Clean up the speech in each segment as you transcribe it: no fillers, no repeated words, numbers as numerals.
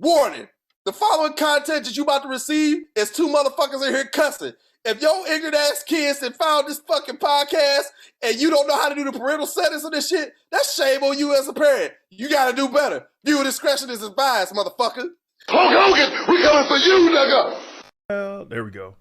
Warning. The following content that you about to receive is two motherfuckers in here cussing. If your ignorant ass kids that found this fucking podcast and you don't know how to do the parental settings of this shit, that's shame on you as a parent. You gotta do better. Viewer discretion is advised, motherfucker. Hulk Hogan, we coming for you, nigga. Well, there we go.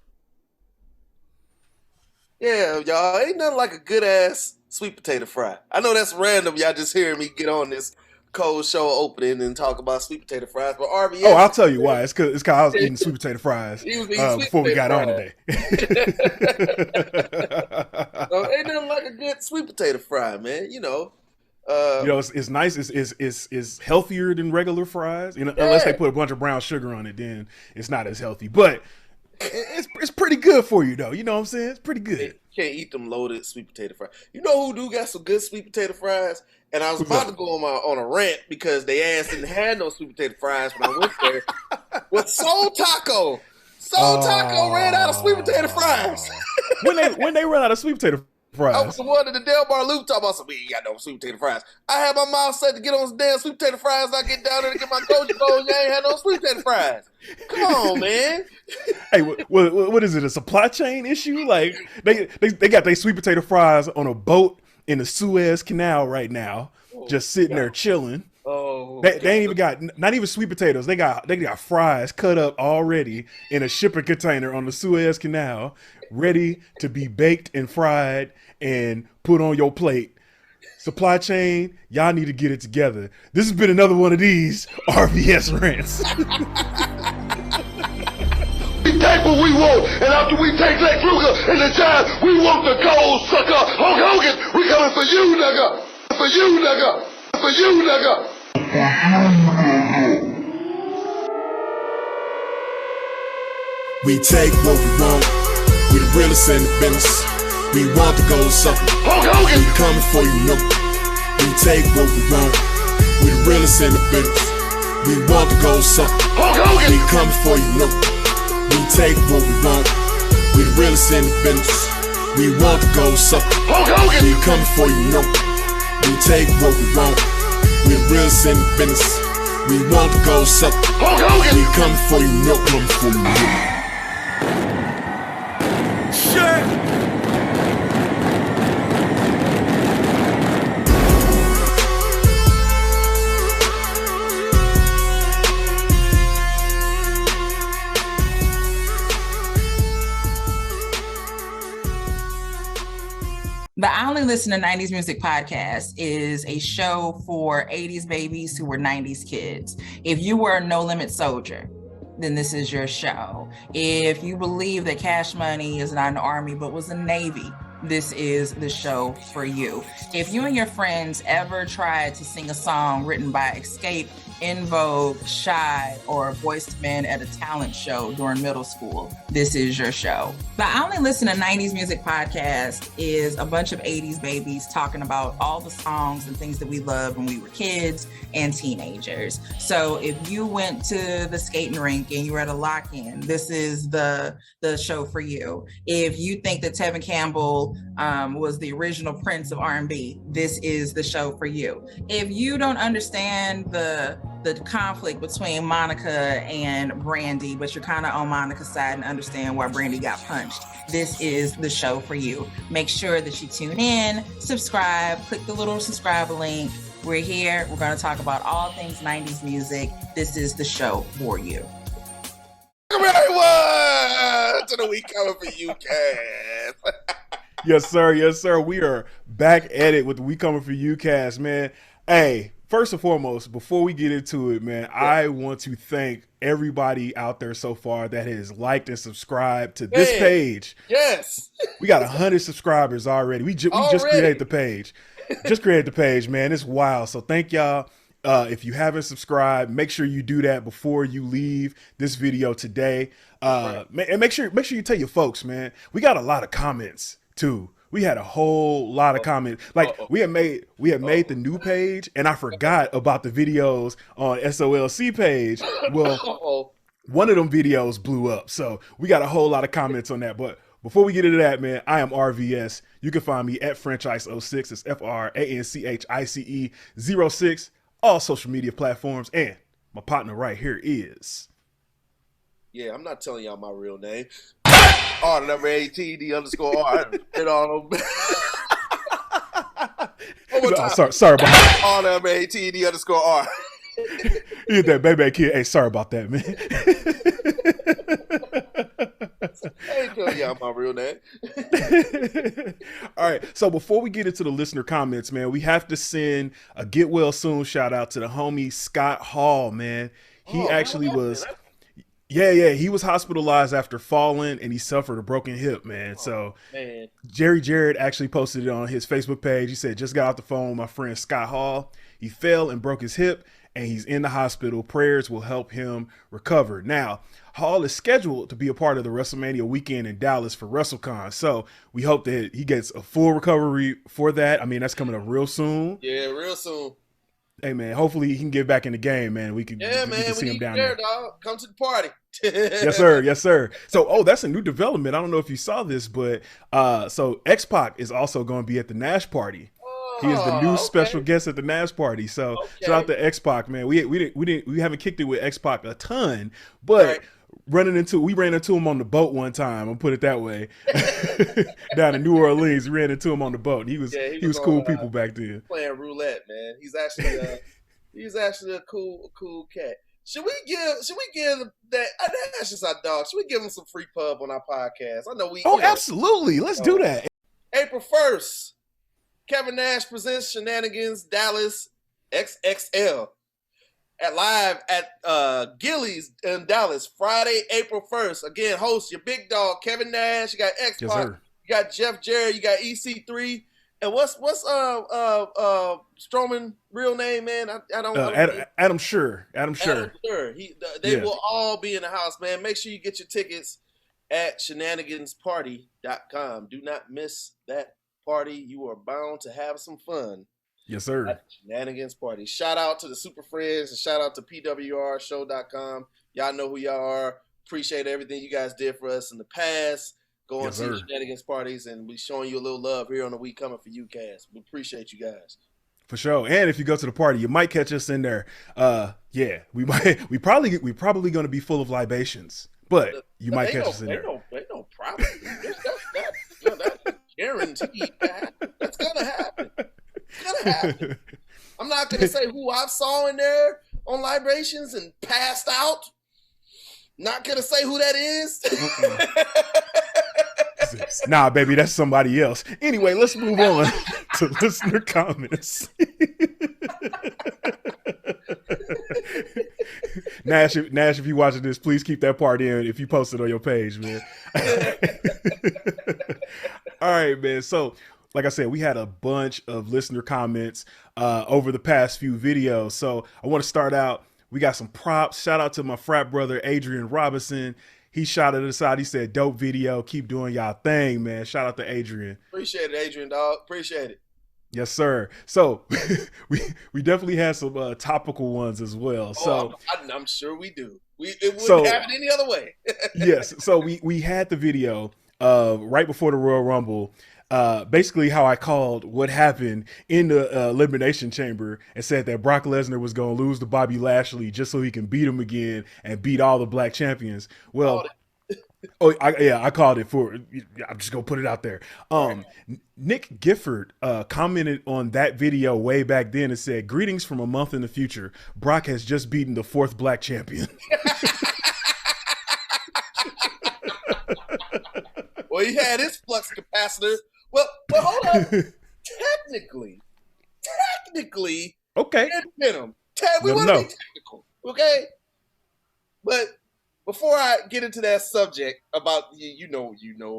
Yeah, y'all, ain't nothing like a good ass sweet potato fry. I know that's random, y'all just hearing me get on this cold show opening and talk about sweet potato fries, but RVS. Oh, I'll tell you why. It's cause I was eating sweet potato fries before we got on today. So ain't nothing like a good sweet potato fry, man. It's nice. It's healthier than regular fries. Unless they put a bunch of brown sugar on it, then it's not as healthy. But it's pretty good for you, though. You know what I'm saying? It's pretty good. You can't eat them loaded sweet potato fries. You know who do got some good sweet potato fries? And I was about to go on a rant because they ass didn't have no sweet potato fries when I went there. But Soul Taco. Soul Taco ran out of sweet potato fries. when they run out of sweet potato fries? I was the one at the Del Bar Loop talking about some, we ain't got no sweet potato fries. I had my mouth set to get on some damn sweet potato fries. I get down there to get my Goji Bowls. You ain't had no sweet potato fries. Come on, man. Hey, what is it? A supply chain issue? Like they got their sweet potato fries on a boat in the Suez Canal right now, just sitting there chilling. They ain't even got not even sweet potatoes. They got fries cut up already in a shipping container on the Suez Canal, ready to be baked and fried and put on your plate. Supply chain, y'all need to get it together. This has been another one of these RVS rants. We take what we want, and after we take Lex Luger and the Giant, we want the gold, sucker. Hulk Hogan, we coming for you, nigga. For you, nigga. For you, nigga. We take what we want. We the realest in the business. We want the gold, sucker. Hulk Hogan, we coming for you, nigga. We take what we want. We the realest in the business. We want the gold, sucker. Hulk Hogan, we coming for you, nigga. We take what we want. We the realest in the business. We want the gold, sucker. Hulk Hogan, we coming for you, nigga. We take what we want. We the realest in the business. We want the gold, sucker. Hulk Hogan, we coming for you, nigga. Coming for you, nigga. Scherr. The I Only Listen to 90s Music podcast is a show for 80s babies who were 90s kids. If you were a No Limit soldier, then this is your show. If you believe that Cash Money is not an army but was a Navy, this is the show for you. If you and your friends ever tried to sing a song written by Escape, In Vogue, Shy, or Boyz II Men at a talent show during middle school, this is your show. The I Only Listen to 90s Music podcast is a bunch of 80s babies talking about all the songs and things that we loved when we were kids and teenagers. So if you went to the skating rink and you were at a lock-in, this is the show for you. If you think that Tevin Campbell was the original Prince of R&B, this is the show for you. If you don't understand the conflict between Monica and Brandi, but you're kind of on Monica's side and understand why Brandi got punched, this is the show for you. Make sure that you tune in, subscribe, click the little subscribe link. We're here. We're going to talk about all things 90s music. This is the show for you. Welcome everyone to the We Coming For You cast. Yes, sir. Yes, sir. We are back at it with the We Coming For You cast, man. Hey, first and foremost, before we get into it, man, I want to thank everybody out there so far that has liked and subscribed to this page. Yes. We got 100 subscribers already. We just created the page. Just created the page, man. It's wild. So thank y'all. If you haven't subscribed, make sure you do that before you leave this video today. And make sure you tell your folks, man. We got a lot of comments too. We had a whole lot of comments. Like we had made the new page, and I forgot about the videos on SOLC page. Well, one of them videos blew up, so we got a whole lot of comments on that. But before we get into that, man, I am RVS. You can find me at Franchice06. It's FRANCHICE06. All social media platforms, and My partner right here is. Yeah, I'm not telling y'all my real name. R_ATED_R. And all them. Sorry about that. R_ATED_R. You hit that baby kid. Hey, sorry about that, man. I ain't telling y'all my real name. All right. So before we get into the listener comments, man, we have to send a get well soon shout out to the homie Scott Hall, man. He actually was. Yeah, he was hospitalized after falling and he suffered a broken hip, man. Man. Jerry Jarrett actually posted it on his Facebook page. He said, just got off the phone with my friend Scott Hall. He fell and broke his hip and he's in the hospital. Prayers will help him recover. Now, Hall is scheduled to be a part of the WrestleMania weekend in Dallas for WrestleCon. So we hope that he gets a full recovery for that. I mean, that's coming up real soon. Yeah, real soon. Hey, man, hopefully he can get back in the game, man. We can see him down there. Dog. Come to the party. Yes, sir. So, that's a new development. I don't know if you saw this, but so X-Pac is also going to be at the Nash party. He is the new special guest at the Nash party. So shout out to X-Pac, man. We haven't kicked it with X-Pac a ton, but we ran into him on the boat one time. I'll put it that way. Down in New Orleans, we ran into him on the boat. He was cool people back then. Playing roulette, man. He's actually a cool cat. Should we give that? That's just our dog. Should we give him some free pub on our podcast? I know we. Oh, absolutely. Let's do that. April 1st, Kevin Nash presents Shenanigans Dallas XXL live at Gillies in Dallas, Friday, April 1st. Again, host your big dog Kevin Nash. You got X-Pac, you got Jeff Jarrett, you got EC3. And what's Strowman real name, man? I don't know. Adam Scherr. They will all be in the house, man. Make sure you get your tickets at shenanigansparty.com. Do not miss that party. You are bound to have some fun. Yes, sir. At Shenanigans Party. Shout out to the Super Friends and shout out to PWRshow.com. Y'all know who y'all are. Appreciate everything you guys did for us in the past. Going to the Shenanigans parties and we showing you a little love here on the We Coming For You cast. We appreciate you guys. For sure. And if you go to the party, you might catch us in there. We probably going to be full of libations, but you might catch us in there. Ain't no problem. That's guaranteed. That's gonna happen. It's gonna happen. I'm not gonna say who I saw in there on libations and passed out. Not gonna say who that is. Nah, baby, that's somebody else. Anyway, let's move on to listener comments. Nash, if you're watching this, please keep that part in if you post it on your page, man. All right, man. So, like I said, we had a bunch of listener comments over the past few videos. So I want to start out. We got some props. Shout out to my frat brother, Adrian Robinson. He shouted us out. He said, dope video. Keep doing y'all thing, man. Shout out to Adrian. Appreciate it, Adrian, dog. Appreciate it. Yes, sir. So we definitely had some topical ones as well. So I'm sure we do. It wouldn't happen any other way. Yes. So we had the video right before the Royal Rumble. Basically how I called what happened in the Elimination Chamber and said that Brock Lesnar was going to lose to Bobby Lashley just so he can beat him again and beat all the black champions. Well, I called it I'm just going to put it out there. Nick Gifford commented on that video way back then and said, greetings from a month in the future. Brock has just beaten the 4th black champion. Well, he had his flux capacitor. Well, hold on. Technically, okay. We want to be technical, okay? But before I get into that subject about you know,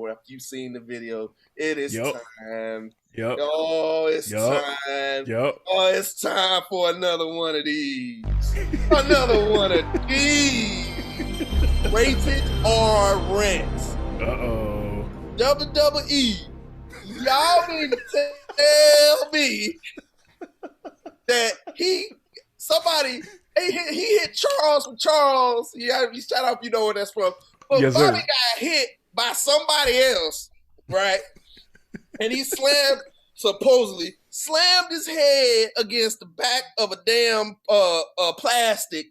after you've seen the video, it is time. Yep. Oh, it's time. Yep. Oh, it's time for another one of these. Another one of these. Rated R rants. Uh-oh. WWE. Y'all need to tell me that he hit Charles from Charles. Yeah, shout out if you know where that's from. But yes, Bobby got hit by somebody else, right? And he supposedly slammed his head against the back of a damn plastic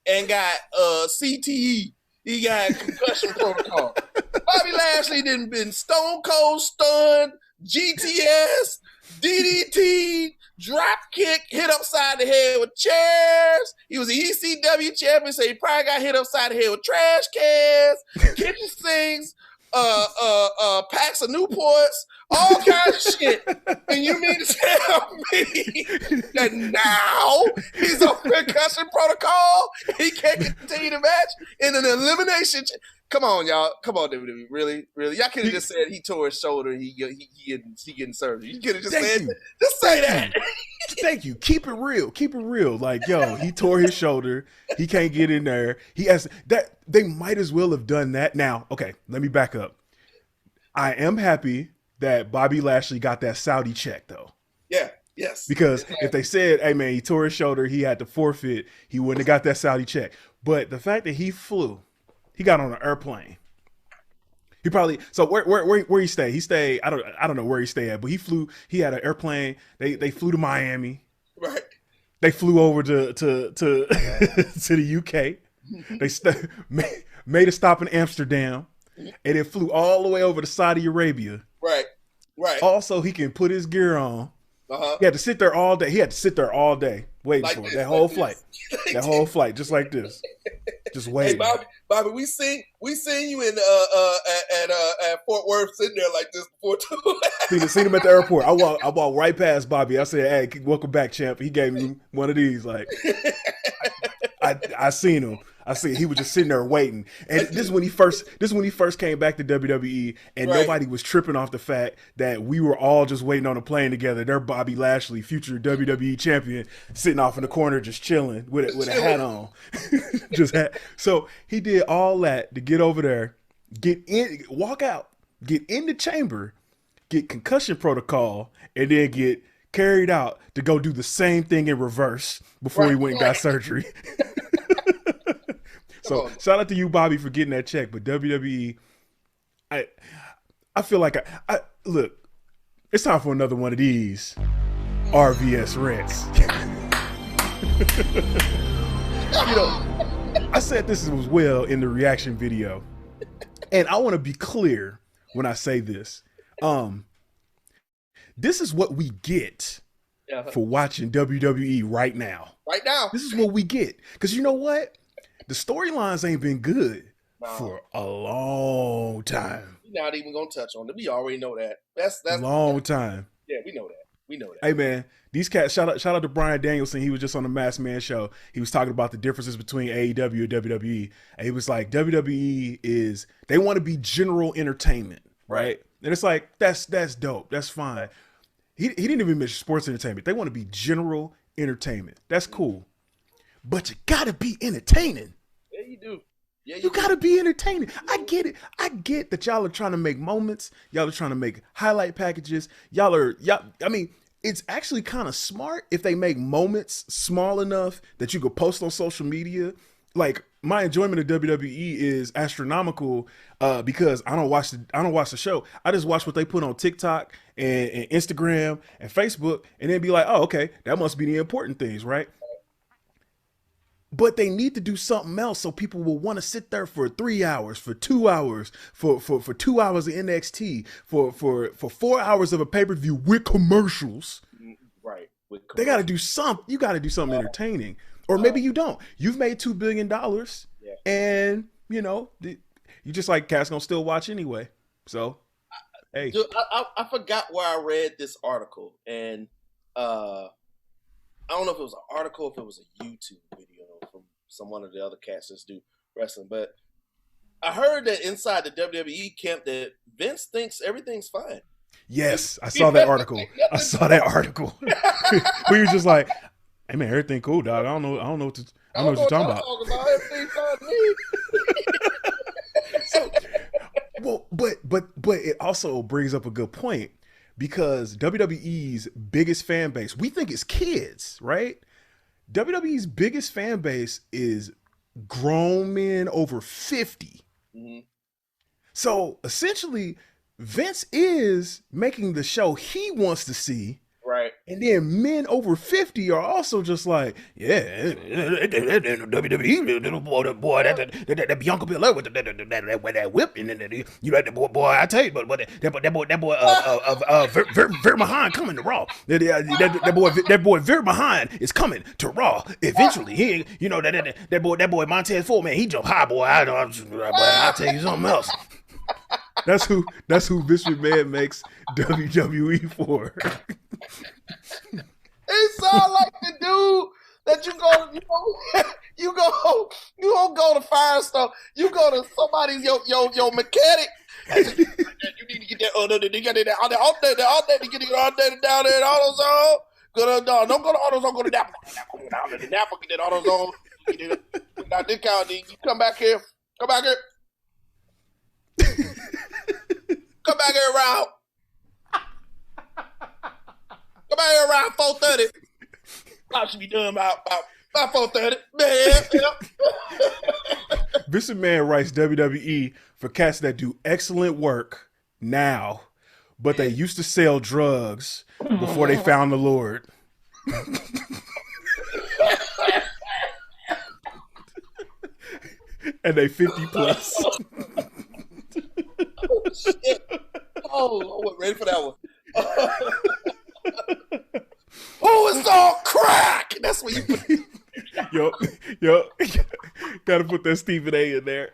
and got CTE. He got concussion protocol. Bobby Lashley didn't been stone cold stunned, GTS, DDT, drop kick, hit upside the head with chairs. He was the ECW champion, so he probably got hit upside the head with trash cans, kitchen sinks, packs of Newports, all kinds of shit. And you mean to tell me that now he's on concussion protocol? He can't continue the match in an elimination. Come on, y'all. Come on, WWE. Really? Y'all could have just said he tore his shoulder and he getting surgery. You could have just said, just say that. Thank you. Keep it real. Keep it real. Like, yo, he tore his shoulder. He can't get in there. He has that. They might as well have done that. Now, okay, let me back up. I am happy that Bobby Lashley got that Saudi check, though. Yeah. Yes. Because if they said, hey, man, he tore his shoulder, he had to forfeit, he wouldn't have got that Saudi check. But the fact that he flew, he got on an airplane. He probably, so where he stayed? He stayed, I don't know where he stayed at, but he flew, he had an airplane. They flew to Miami. Right. They flew over to the UK. They made a stop in Amsterdam, and then flew all the way over to Saudi Arabia. Right. Also, he can put his gear on. He had to sit there all day. Waiting like for this, it. That whole like flight. That whole flight, just like this. Just waiting. Hey, Bobby, we seen you in at Fort Worth sitting there like this before too. Seen him at the airport. I walked right past Bobby. I said, "Hey, welcome back, champ." He gave me one of these. Like, I seen him. He was just sitting there waiting. And this is when he first came back to WWE, and nobody was tripping off the fact that we were all just waiting on a plane together. They're Bobby Lashley, future WWE champion, sitting off in the corner just chilling with a hat on. So he did all that to get over there, walk out, get in the chamber, get concussion protocol, and then get carried out to go do the same thing in reverse before he went and got surgery. So shout out to you, Bobby, for getting that check. But WWE, I feel like I look, it's time for another one of these RVS rants. You know, I said this was well in the reaction video, and I want to be clear when I say this. This is what we get for watching WWE right now. Right now, this is what we get, because you know what? The storylines ain't been good for a long time. We're not even gonna touch on it. We already know that. That's a long time. Yeah, we know that. Hey man, these cats. Shout out to Bryan Danielson. He was just on the Masked Man show. He was talking about the differences between AEW and WWE. And he was like, WWE they want to be general entertainment, right? And it's like that's dope. That's fine. He didn't even mention sports entertainment. They want to be general entertainment. That's cool. But you gotta be entertaining. Yeah, you do. Yeah, you gotta be entertaining. I get it. I get that y'all are trying to make moments. Y'all are trying to make highlight packages. I mean, it's actually kind of smart if they make moments small enough that you could post on social media. Like, my enjoyment of WWE is astronomical because I don't watch the show. I just watch what they put on TikTok and Instagram and Facebook, and then be like, oh, okay, that must be the important things, right? But they need to do something else so people will want to sit there for 3 hours, for 2 hours, for 2 hours of NXT, for 4 hours of a pay-per-view with commercials. Right. They got to do something. You got to do something entertaining. Or maybe you don't. You've made $2 billion and, you know, you just like cats gonna still watch anyway. So, hey. Dude, I forgot where I read this article, and I don't know if it was an article, if it was a YouTube video from one of the other cats that do wrestling, but I heard that inside the WWE camp that Vince thinks everything's fine. Yes, I saw that article. We were just like, hey man, everything cool, dog. I don't know what you're talking about. Everything's fine to me. So, well, but it also brings up a good point, because WWE's biggest fan base, we think it's kids, right? WWE's biggest fan base is grown men over 50. Mm-hmm. So essentially, Vince is making the show he wants to see Right. And then men over 50 are also just like, yeah, WWE, little boy, that Bianca Belair with that whip, and you know that boy, I tell you, but that boy, Vermahan coming to Raw. That boy Vermahan is coming to Raw eventually. He ain't, you know that boy Montez Ford, man, he jump high, boy. I'll tell you something else. That's who Vince McMahon makes WWE for. It sound like the dude that you go to Firestone. You go to somebody's your mechanic. You need to get that they got that all day to get it all day down there in AutoZone. Don't go to AutoZone, go to Napa. Down to Napa, get that AutoZone. Now this count, you come back here. Come back here around. Come out here around 4:30. I should be done about 4:30. Man. Vince McMahon writes WWE for cats that do excellent work now, but they used to sell drugs before they found the Lord. And they 50 plus. Oh, shit. Oh, I wasn't ready for that one. Oh, it's all crack. That's what you put. Yo, gotta put that Stephen A in there.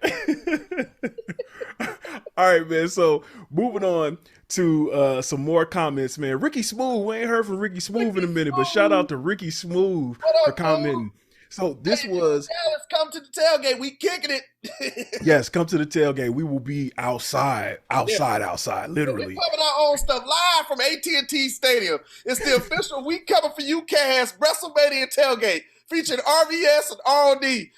All right, man. So moving on to some more comments, man. Ricky Smooth, we ain't heard from Ricky Smooth in a minute, but shout out to Ricky Smooth for commenting. So this was Dallas, come to the tailgate. We kicking it. Yes, come to the tailgate. We will be outside, literally. We're coming our own stuff live from AT&T Stadium. It's the official We Coming For You cast WrestleMania tailgate featuring RVS and R8TED.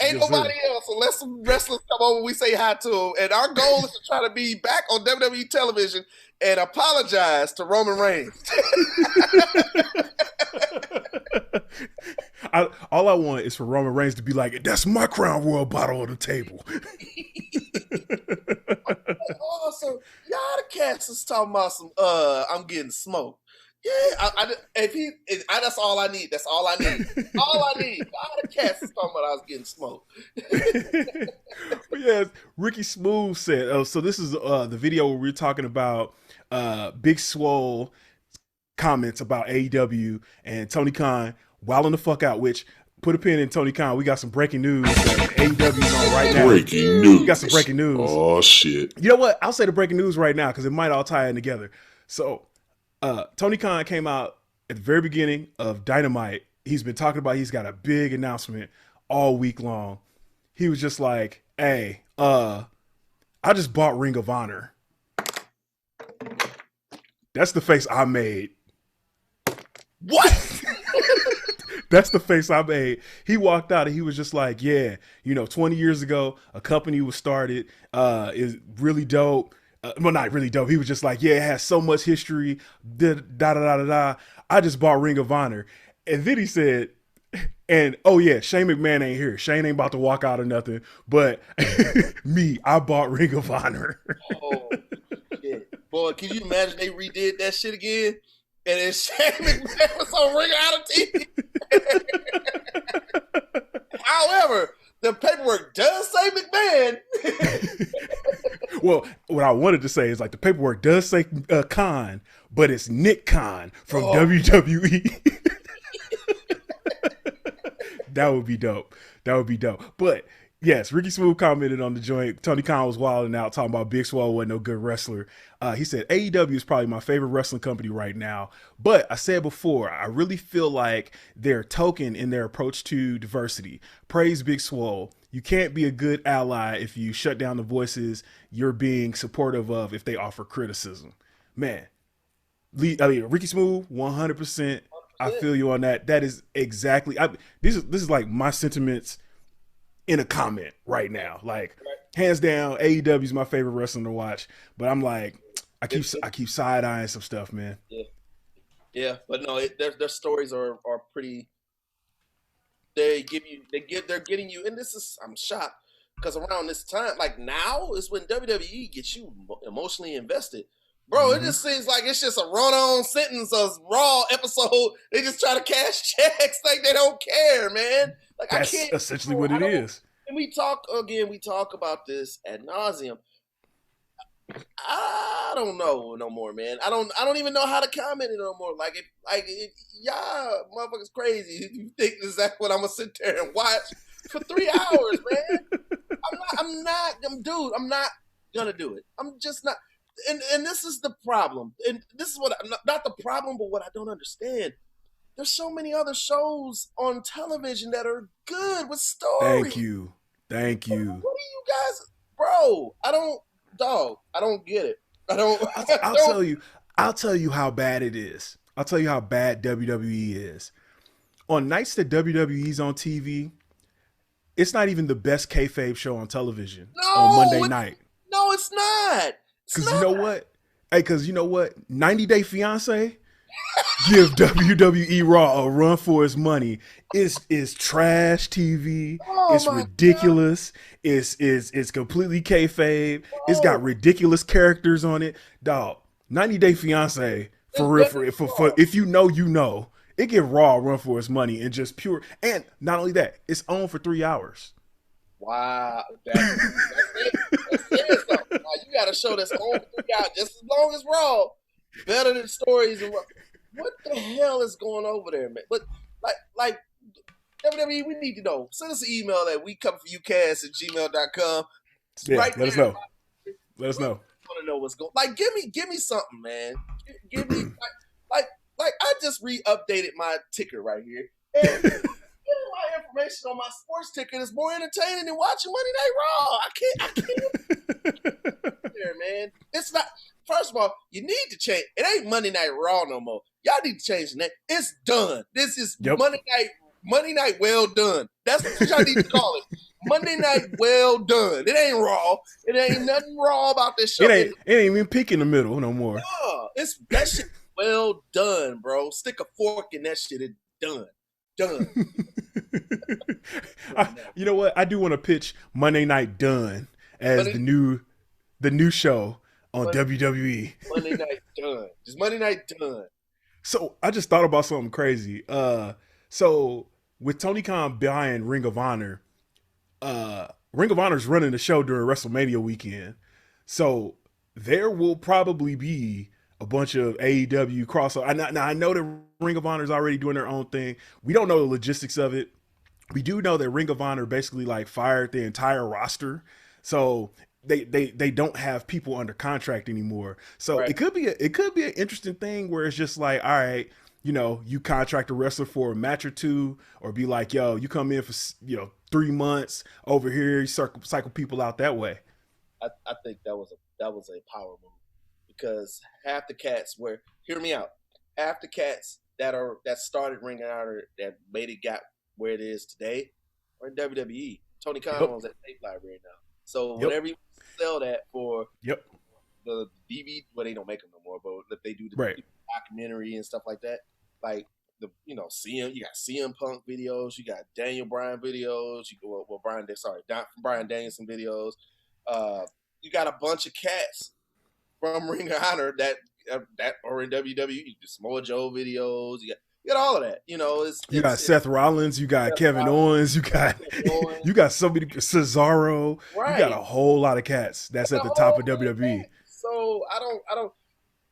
Ain't nobody else unless some wrestlers come over, we say hi to them. And our goal is to try to be back on WWE television and apologize to Roman Reigns. All I want is for Roman Reigns to be like, that's my Crown Royal bottle on the table. Also, y'all the cats is talking about some, I'm getting smoked. Yeah, that's all I need. That's all I need. All I need. All the cats is talking about I was getting smoked. Yes, Ricky Smooth said, so this is the video where we're talking about Big Swole comments about AEW and Tony Khan wilding the fuck out, which put a pin in Tony Khan. We got some breaking news that AEW's on right now. Breaking news. We got some breaking news. Oh, shit. You know what? I'll say the breaking news right now because it might all tie in together. So Tony Khan came out at the very beginning of Dynamite. He's been talking about he's got a big announcement all week long. He was just like, hey, I just bought Ring of Honor. That's the face I made. What? That's the face I made. He walked out and he was just like, yeah, 20 years ago, a company was started, is really dope. Well, not really dope. He was just like, yeah, it has so much history. I just bought Ring of Honor. And then he said, and oh yeah, Shane McMahon ain't here. Shane ain't about to walk out or nothing. But I bought Ring of Honor. Oh, shit. Boy, can you imagine they redid that shit again? And then Shane McMahon was on Ring of Honor TV. However, the paperwork does say McMahon. Well, what I wanted to say is like the paperwork does say Khan, but it's Nick Khan from WWE. That would be dope. But yes, Ricky Smooth commented on the joint. Tony Khan was wilding out talking about Big Swole wasn't no good wrestler. He said, AEW is probably my favorite wrestling company right now. But I said before, I really feel like they're token in their approach to diversity. Praise Big Swole. You can't be a good ally if you shut down the voices you're being supportive of if they offer criticism. Man, Ricky Smooth, 100%. I feel you on that. That is exactly, this is like my sentiments in a comment right now. Like, hands down, AEW is my favorite wrestling to watch. But I'm like, I keep side eyeing some stuff, man. Yeah. But no, their stories are pretty. They're getting you, and I'm shocked because around this time, like now, is when WWE gets you emotionally invested. Bro, it just seems like it's just a run-on sentence of Raw episode. They just try to cash checks like they don't care, man. Like That's I can't. essentially what it is. And we talk about this ad nauseum. I don't know no more, man. I don't even know how to comment it no more. Y'all motherfuckers crazy. You think that's what I'm gonna sit there and watch for 3 hours, man? I'm not gonna do it. I'm just not. And this is the problem. And this is what not the problem, but what I don't understand. There's so many other shows on television that are good with stories. Thank you. What are you guys, bro? I don't get it. I'll tell you how bad it is. I'll tell you how bad WWE is. On nights that WWE's on TV, it's not even the best kayfabe show on television on Monday night. No, it's not. Because you know what? Hey, because you know what? 90 Day Fiance give WWE Raw a run for its money. It's trash TV. It's ridiculous. It's completely kayfabe. It's got ridiculous characters on it. Dog, 90 Day Fiance, for real, for if you know, you know. It give Raw a run for its money and just pure. And not only that, it's on for 3 hours. Wow. That's it. That's serious though. Now, you got a show that's on for 3 hours just as long as Raw. Better than stories and what the hell is going over there, man? But like WWE, we need to know. Send us an email at WeCominForYouCast@gmail.com. Yeah, right let us know. Let us know. I want to know what's going. Like, give me something, man. Give me like I just re-updated my ticker right here, and getting my information on my sports ticker is more entertaining than watching Monday Night Raw. I can't. There, man. It's not. First of all, you need to change. It ain't Monday Night Raw no more. Y'all need to change the name. It's done. This is Monday Night Well Done. That's what y'all need to call it. Monday Night Well Done. It ain't Raw. It ain't nothing raw about this show. It ain't even peak in the middle no more. No, it's that shit well done, bro. Stick a fork in that shit. It's done. You know what? I do want to pitch Monday Night Done as the new show on WWE. Monday Night Done. Just Monday Night Done. So I just thought about something crazy. So with Tony Khan buying Ring of Honor, Ring of Honor's running the show during WrestleMania weekend. So there will probably be a bunch of AEW crossover. Now I know that Ring of Honor is already doing their own thing. We don't know the logistics of it. We do know that Ring of Honor basically like fired the entire roster. So they don't have people under contract anymore. So it could be an interesting thing where it's just like, all right, you know, you contract a wrestler for a match or two, or be like, yo, you come in for 3 months over here, you cycle people out that way. I think that was a power move, because half the cats hear me out. Half the cats that started Ring of Honor that made it got where it is today are in WWE. Tony Khan owns that tape library now. So whenever you sell that for the DVD, well, they don't make them no more, but if they do the documentary and stuff like that, like you got CM Punk videos, you got Daniel Bryan videos, Bryan Danielson videos. You got a bunch of cats from Ring of Honor that are in WWE. Samoa Joe videos. You got all of that. You know, you got Seth Rollins. You got Kevin Owens. You got somebody, Cesaro. Right. You got a whole lot of cats that's at the top of WWE. So I don't.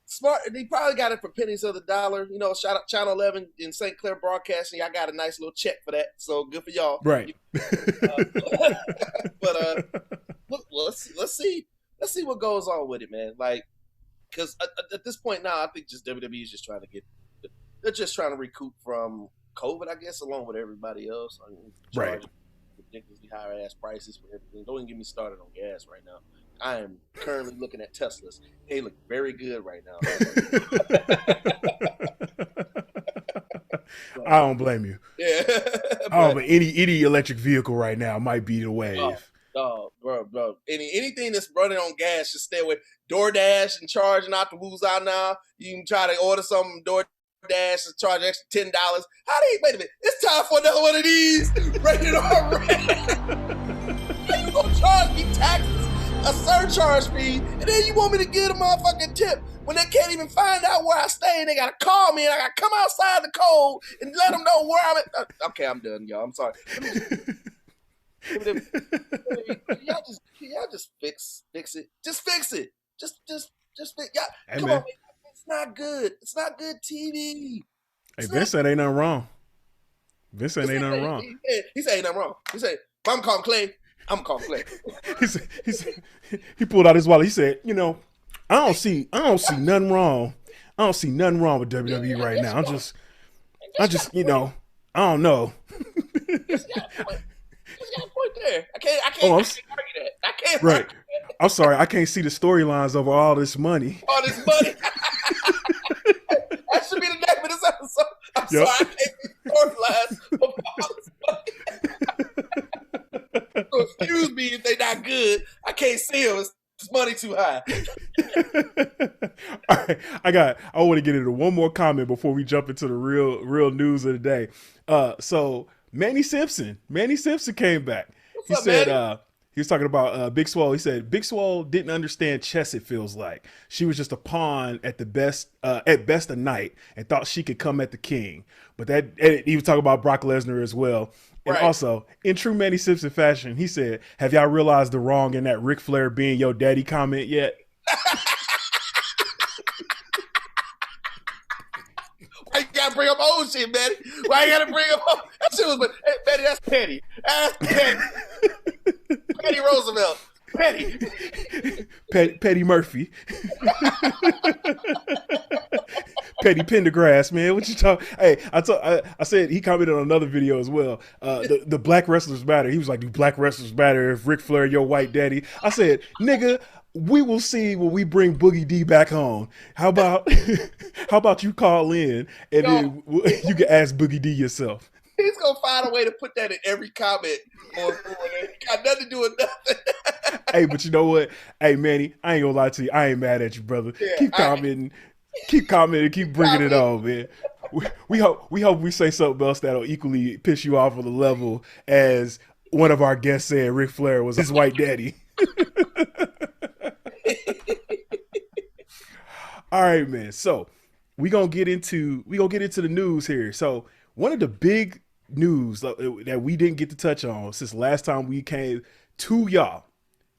Smart. They probably got it for pennies of the dollar. You know, shout out Channel 11 in St. Clair Broadcasting. Y'all got a nice little check for that. So good for y'all. Right. But look, let's see what goes on with it, man. Like, because at this point now, I think just WWE is just trying to they're just trying to recoup from COVID, I guess, along with everybody else. I mean, ridiculously higher ass prices for everything. Don't even get me started on gas right now. I am currently looking at Teslas. They look very good right now. I don't blame you. Yeah. But any electric vehicle right now might be the wave. Bro. Anything that's running on gas, just stay away. DoorDash and charging out the woos out now. You can try to order something DoorDash and charge extra $10. Wait a minute. It's time for another one of these. Rated R red. How you gonna charge me taxes, a surcharge fee, and then you want me to get a motherfucking tip? when they can't even find out where I stay, and they gotta call me, and I gotta come outside the cold and let them know where I'm at. Okay, I'm done, y'all. I'm sorry. Y'all just fix it. Just fix it. Just fix. Y'all, hey, come man. on, man. It's not good. It's not good TV. Hey, Vince said ain't nothing wrong. Vince said ain't nothing wrong. He said ain't nothing wrong. He said, if I'm calling Clay, I'm calling Clay. he pulled out his wallet. He said, you know, I don't see nothing wrong. I don't see nothing wrong with WWE right now. I just, you know, I don't know. He's got a point there. I can't argue that. I can't right. argue that. I'm sorry, I can't see the storylines over all this money. All this money. That should be the name of this episode. I'm sorry, I can't see the storylines over all this money. So excuse me if they're not good. I can't see them. It's money too high. All right, I want to get into one more comment before we jump into the real news of the day. So Manny Simpson came back. What's He up, said, Manny? he was talking about Big Swole. He said Big Swole didn't understand chess. It feels like she was just a pawn at best a knight, and thought she could come at the king. But he was talking about Brock Lesnar as well. And right. Also, in true Manny Simpson fashion, he said, "Have y'all realized the wrong in that Ric Flair being your daddy comment yet?" Why you gotta bring up old shit, Manny? Why you gotta bring up old? That shit was, hey, Manny, that's petty. That's petty. Petty Roosevelt. Petty. Petty Murphy. Petty Pendergrass, man. What you talking? Hey, I said he commented on another video as well. The black wrestlers matter. He was like, "Do black wrestlers matter if Ric Flair your white daddy?" I said, "Nigga, we will see when we bring Boogie D back home. How about you call in and then you can ask Boogie D yourself." He's gonna find a way to put that in every comment. It got nothing to do with nothing. Hey, but you know what? Hey, Manny, I ain't gonna lie to you. I ain't mad at you, brother. Yeah, keep commenting, keep bringing it on, man. We hope we say something else that'll equally piss you off on the level as one of our guests said Ric Flair was his white daddy. All right, man. So we gonna get into the news here. So one of the big news that we didn't get to touch on since last time we came to y'all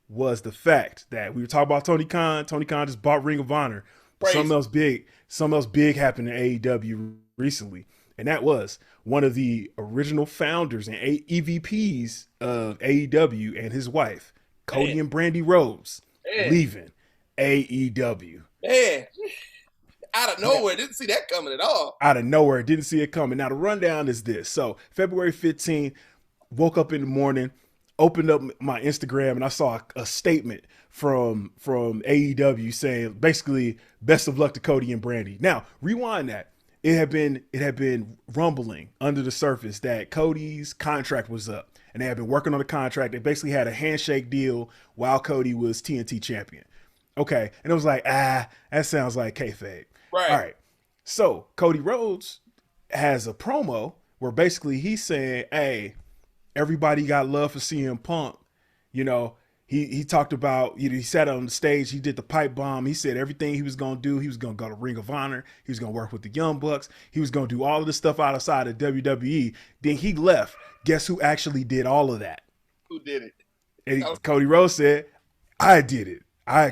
was the fact that we were talking about Tony Khan. Tony Khan just bought Ring of Honor. Something else big happened in AEW recently, and that was one of the original founders and EVPs of AEW and his wife, Cody and Brandi Rhodes, leaving AEW. Man, out of nowhere, didn't see that coming at all. Out of nowhere, didn't see it coming. Now the rundown is this. So February 15th, woke up in the morning, opened up my Instagram, and I saw a statement from AEW saying basically best of luck to Cody and Brandi. Now rewind that. It had been rumbling under the surface that Cody's contract was up, and they had been working on the contract. They basically had a handshake deal while Cody was TNT champion. Okay, and it was like, that sounds like kayfabe. Right. All right. So Cody Rhodes has a promo where basically he's saying, "Hey, everybody got love for CM Punk." You know, he talked about, he sat on the stage, he did the pipe bomb. He said everything he was going to do. He was going to go to Ring of Honor. He was going to work with the Young Bucks. He was going to do all of this stuff outside of WWE. Then he left. Guess who actually did all of that? Who did it? And Cody Rhodes said, "I did it.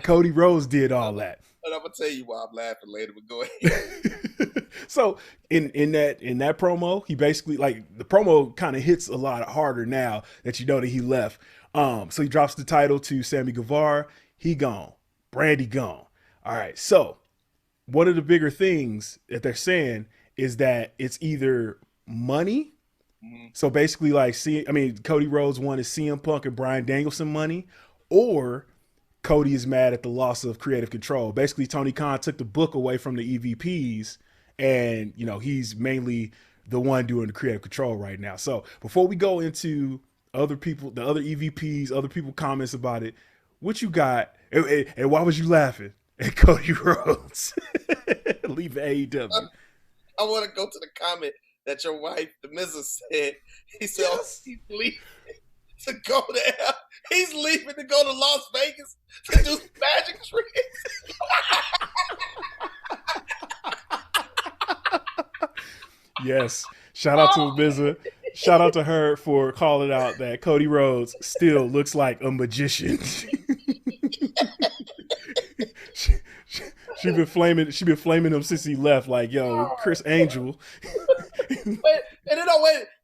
Cody Rhodes did all that." And I'm gonna tell you why I'm laughing later, but go ahead. So in that promo, he basically, like, the promo kind of hits a lot harder now that you know that he left. So he drops the title to Sammy Guevara. He gone. Brandi gone. All right. So one of the bigger things that they're saying is that it's either money. Mm-hmm. So basically, like, Cody Rhodes wanted CM Punk and Bryan Danielson money, or Cody is mad at the loss of creative control. Basically, Tony Khan took the book away from the EVPs, and, you know, he's mainly the one doing the creative control right now. So before we go into other people, the other EVPs, other people comments about it, what you got, and why was you laughing at Cody Rhodes leaving AEW? I want to go to the comment that your wife, the Mrs. said. He said, Yes. He's leaving to go there. He's leaving to go to Las Vegas to do magic tricks. Yes. Shout out to Abiza. Shout out to her for calling out that Cody Rhodes still looks like a magician. She been flaming him since he left. Like, yo, Chris Angel.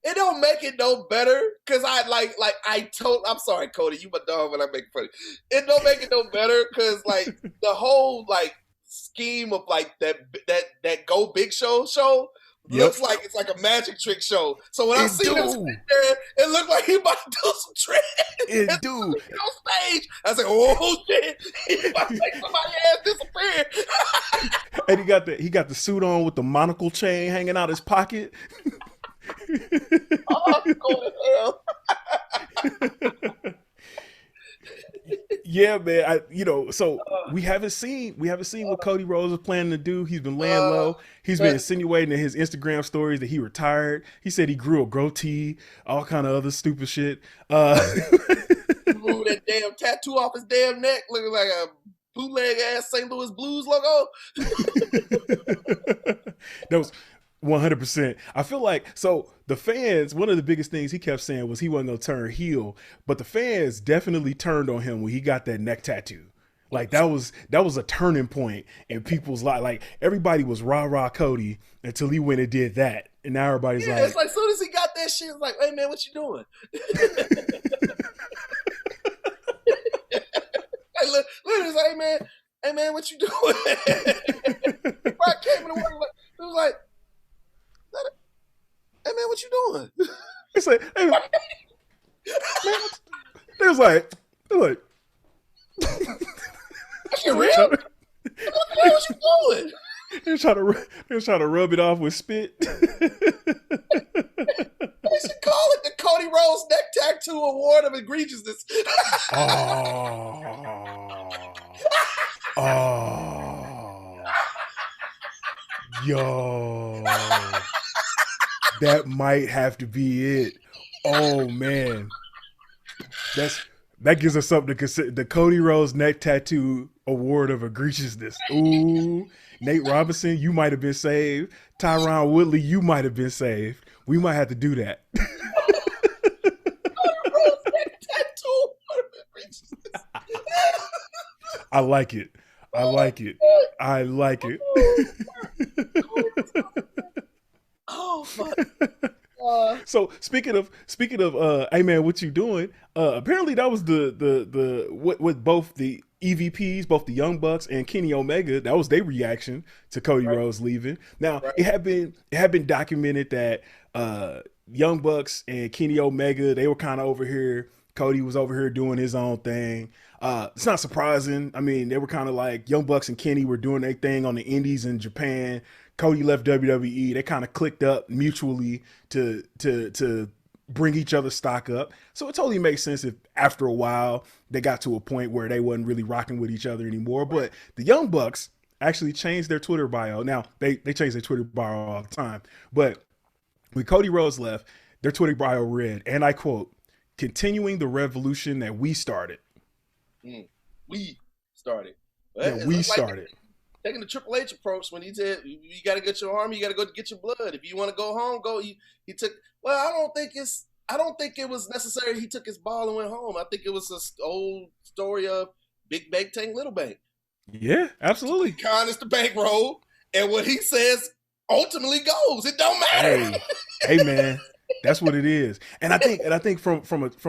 It don't make it no better because I'm sorry, Cody, you my dog when I make fun. It don't make it no better because like the whole like scheme of like that Go Big Show looks like it's like a magic trick show. So when I see him sit there, it looked like he about to do some tricks. It do. On stage, I was like, oh shit, he about to make somebody ass disappear. And he got the suit on with the monocle chain hanging out his pocket. Oh, go to hell. Yeah, man. So we haven't seen what Cody Rhodes is planning to do. He's been laying low. He's been insinuating in his Instagram stories that he retired. He said he grew a goatee, all kind of other stupid shit. Blew that damn tattoo off his damn neck, looking like a bootleg ass St. Louis Blues logo. That was 100%. I feel like, so the fans, one of the biggest things he kept saying was he wasn't going to turn heel, but the fans definitely turned on him when he got that neck tattoo. Like that was a turning point in people's life. Like everybody was rah Cody until he went and did that. And now everybody's like, it's like as soon as he got that shit, it's like, hey man, what you doing? Look, it's like, hey man, what you doing? Brock came in the world, it was like, hey man, what you doing? It's like, hey, man, they was like, you real? What the hell was you doing? They was trying to rub it off with spit. They should call it the Cody Rhodes Neck Tattoo Award of Egregiousness. Yo, that might have to be it. Oh man, that gives us something to consider. The Cody Rhodes Neck Tattoo Award of Egregiousness. Ooh, Nate Robinson, you might have been saved. Tyron Woodley, you might have been saved. We might have to do that. I like it. Oh fuck. So speaking of, hey man, what you doing? Apparently that was the with both the EVPs, both the Young Bucks and Kenny Omega. That was their reaction to Cody Rhodes leaving. Now it had been documented that Young Bucks and Kenny Omega, they were kind of over here. Cody was over here doing his own thing. It's not surprising. I mean, they were kind of like Young Bucks and Kenny were doing their thing on the indies in Japan. Cody left WWE. They kind of clicked up mutually to bring each other's stock up. So it totally makes sense if after a while they got to a point where they wasn't really rocking with each other anymore. But the Young Bucks actually changed their Twitter bio. Now, they change their Twitter bio all the time. But when Cody Rhodes left, their Twitter bio read, and I quote, "Continuing the revolution that we started." We started. Yeah, we started. Taking the Triple H approach when he said, you got to get your army, you got to go to get your blood. If you want to go home, go. He took, well, I don't think it was necessary he took his ball and went home. I think it was this old story of big bank, tank, little bank. Yeah, absolutely. Con is the bankroll, and what he says ultimately goes. It don't matter. Hey man. That's what it is. And I think from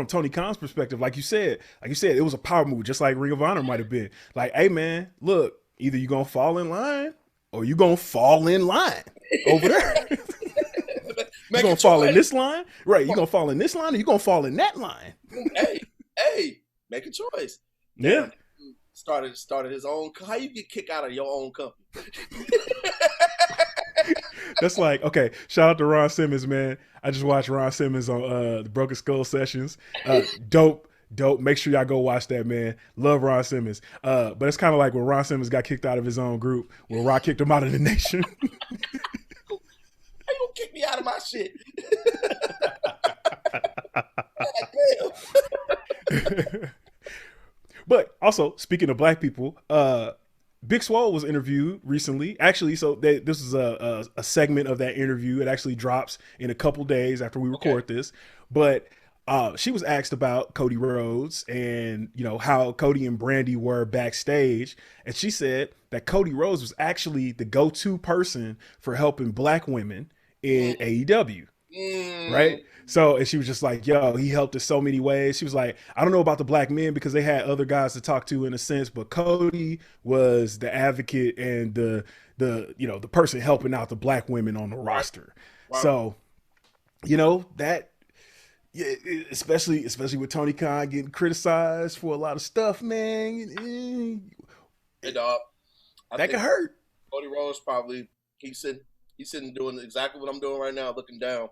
Tony Khan's perspective, like you said, it was a power move, just like Ring of Honor might have been. Like, hey man, look, either you're gonna fall in line or you're gonna fall in line over there. You're gonna fall in this line, right? You're gonna fall in this line or you're gonna fall in that line. Hey, make a choice. Yeah. Started his own. How you get kicked out of your own company? That's like, okay, shout out to Ron Simmons, man. I just watched Ron Simmons on the Broken Skull Sessions. Dope. Make sure y'all go watch that, man. Love Ron Simmons. But it's kind of like when Ron Simmons got kicked out of his own group, when Rock kicked him out of the nation. How you gonna kick me out of my shit? But also, speaking of black people, Big Swole was interviewed recently. Actually, so this is a segment of that interview. It actually drops in a couple days after we record this. But she was asked about Cody Rhodes and, you know, how Cody and Brandi were backstage. And she said that Cody Rhodes was actually the go-to person for helping black women in AEW. Right? So, and she was just like, yo, he helped us so many ways. She was like, I don't know about the black men because they had other guys to talk to in a sense, but Cody was the advocate and the you know, the person helping out the black women on the roster. Wow. So, you know, that, yeah, especially with Tony Khan getting criticized for a lot of stuff, man. Hey, dog. That could hurt. Cody Rhodes probably, he's sitting doing exactly what I'm doing right now, looking down.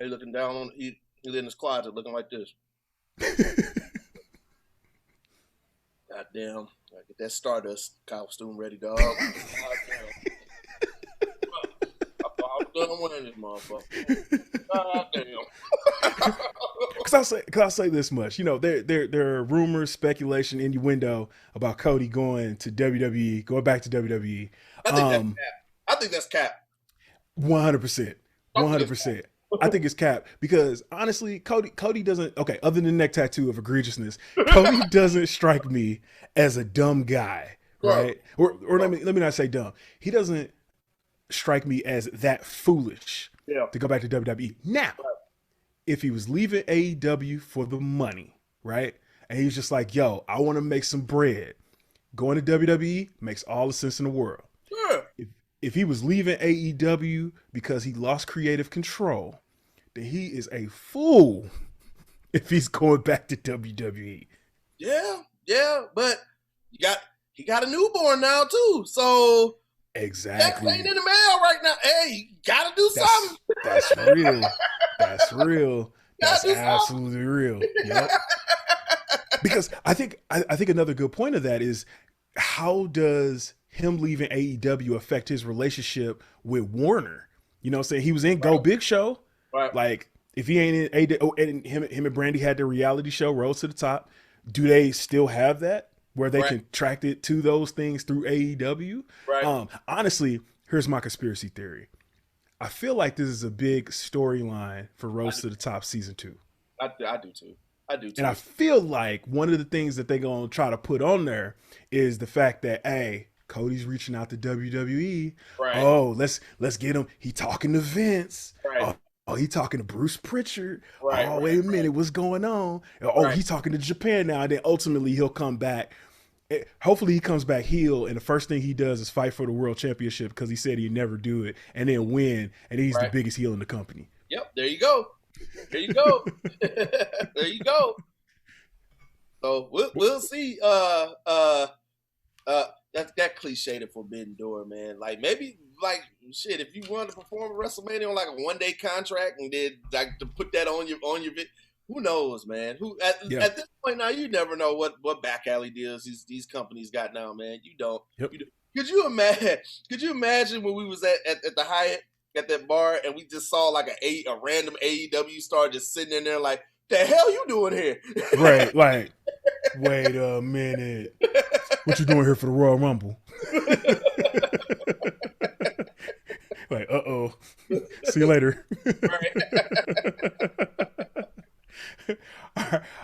Hey, looking down on he in his closet looking like this. Goddamn. I get that Stardust costume ready, dog. Goddamn. I'm done winning this motherfucker. Goddamn. Cause I'll say this much. You know, there are rumors, speculation, innuendo about Cody going to WWE, going back to WWE. I think that's cap. 100%. 100%. I think it's cap because honestly, Cody doesn't, okay, other than the neck tattoo of egregiousness, Cody doesn't strike me as a dumb guy, right? Or let me not say dumb. He doesn't strike me as that foolish to go back to WWE. Now, if he was leaving AEW for the money, right? And he's just like, yo, I want to make some bread. Going to WWE makes all the sense in the world. Sure. If he was leaving AEW because he lost creative control, then he is a fool if he's going back to WWE. Yeah, but he got a newborn now too. So exactly, that's ain't in the mail right now. Hey, you gotta do something. That's real. That's real. That's absolutely real. Yep. Because I think another good point of that is, how does him leaving AEW affect his relationship with Warner? You know what I'm saying? He was in Go Big Show. Right. Like, if he ain't in AEW, and him and Brandi had their reality show, Rose to the Top. Do they still have that where they contract it to those things through AEW? Right. Honestly, here's my conspiracy theory. I feel like this is a big storyline for Rose to the Top season 2. I do too. And I feel like one of the things that they're going to try to put on there is the fact that, hey, Cody's reaching out to WWE. Right. Oh, let's get him. He talking to Vince. Right. Oh, he talking to Bruce Pritchard. Right. Oh, wait a minute, what's going on? Oh, he's talking to Japan now. And then ultimately he'll come back. Hopefully he comes back heel, and the first thing he does is fight for the world championship because he said he'd never do it, and then win, and he's the biggest heel in the company. Yep, there you go. There you go. There you go. So we'll see. That cliche, the forbidden door, man. Like, maybe, like, shit, if you wanted to perform at WrestleMania on like a 1-day contract and then like to put that on your who knows, man? At this point now, you never know what back alley deals these companies got now, man. You don't. Yep. Could you imagine when we was at the Hyatt at that bar and we just saw like a random AEW star just sitting in there like, the hell you doing here? Right, like, wait a minute. What you doing here for the Royal Rumble? Like, uh-oh. See you later.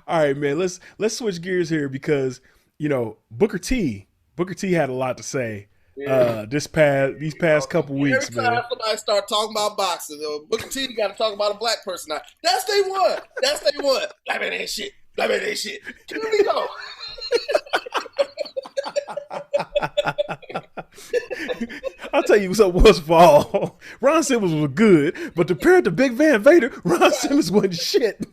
All right, man. Let's switch gears here because, you know, Booker T had a lot to say these past couple weeks, man. Every time somebody start talking about boxing, Booker T got to talk about a black person now. That's they one. Black man ain't shit. Here we go. I'll tell you what was fall. Ron Simmons was good, but compared to Big Van Vader, Ron Simmons wasn't shit.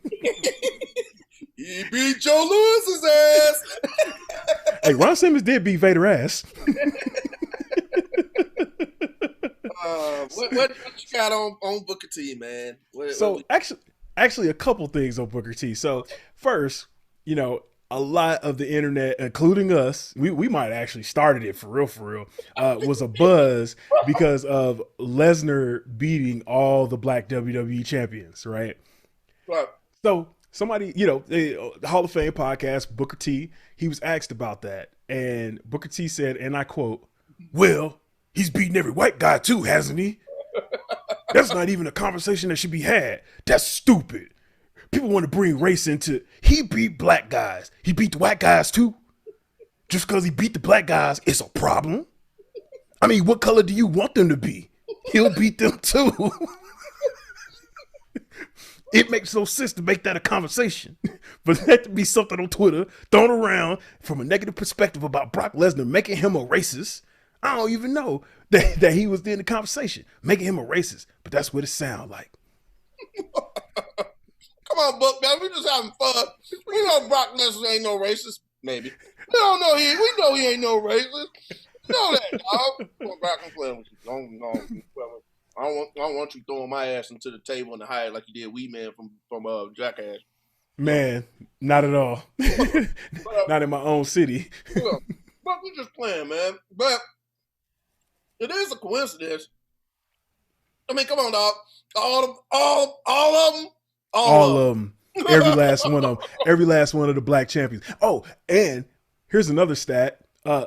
He beat Joe Lewis's ass. Hey, Ron Simmons did beat Vader ass. What you got on Booker T, man? Actually, a couple things on Booker T. So first, you know, a lot of the internet, including us, we might have actually started it for real, was a buzz because of Lesnar beating all the black WWE champions, right? Right. So somebody, you know, the Hall of Fame podcast, Booker T, he was asked about that. And Booker T said, and I quote, "Well, he's beaten every white guy too, hasn't he? That's not even a conversation that should be had. That's stupid. People want to bring race into, he beat black guys. He beat the white guys too. Just because he beat the black guys, it's a problem. I mean, what color do you want them to be? He'll beat them too." It makes no sense to make that a conversation. But that to be something on Twitter thrown around from a negative perspective about Brock Lesnar making him a racist. I don't even know that he was in the conversation, making him a racist. But that's what it sounds like. Come on, Book, man. We just having fun. We know Brock Lesnar ain't no racist. Maybe. We don't know we know he ain't no racist. You know that, dog. Go back and play with you. I don't want you throwing my ass into the table and the hide like you did Wee Man from Jackass. Man, not at all. Not in my own city. Yeah, but we just playing, man. But it is a coincidence. I mean, come on, dog. All of them. Every last one of them. Every last one of the black champions. Oh, and here's another stat.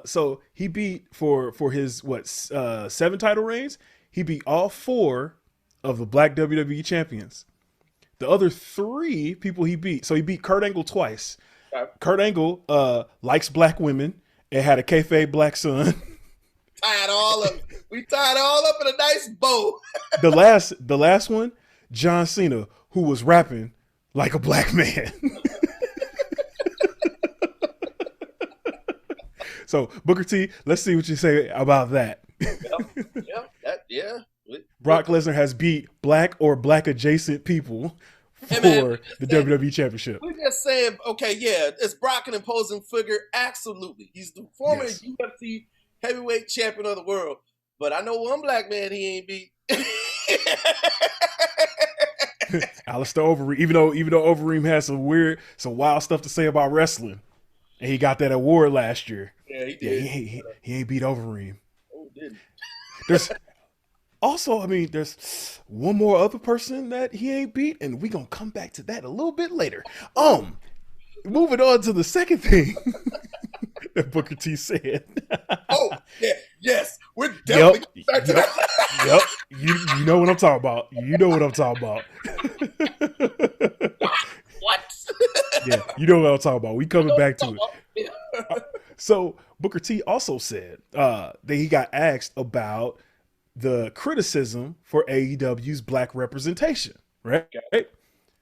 So he beat for his 7 title reigns. He beat all 4 of the black WWE champions. The other 3 people he beat. So he beat Kurt Angle twice. Okay. Kurt Angle likes black women and had a kayfabe black son. Tied all of it. We tied all up in a nice bow. The last one, John Cena, who was rapping like a black man. So Booker T, let's see what you say about that. Yeah. Brock Lesnar has beat black or black adjacent people for the WWE Championship. We're just saying, okay, yeah, is Brock an imposing figure? Absolutely. He's the former UFC heavyweight champion of the world. But I know one black man he ain't beat. Alistair Overeem, even though Overeem has some wild stuff to say about wrestling, and he got that award last year. Yeah, he did. Yeah, he ain't beat Overeem. Oh, didn't. There's also, I mean, there's one more other person that he ain't beat, and we gonna come back to that a little bit later. Moving on to the second thing that Booker T said. Oh, yeah, yes, we're definitely back to that. Yep. You know what I'm talking about. You know what I'm talking about. What? Yeah, you know what I'm talking about. We coming back to it. So Booker T also said that he got asked about the criticism for AEW's black representation, right? Okay.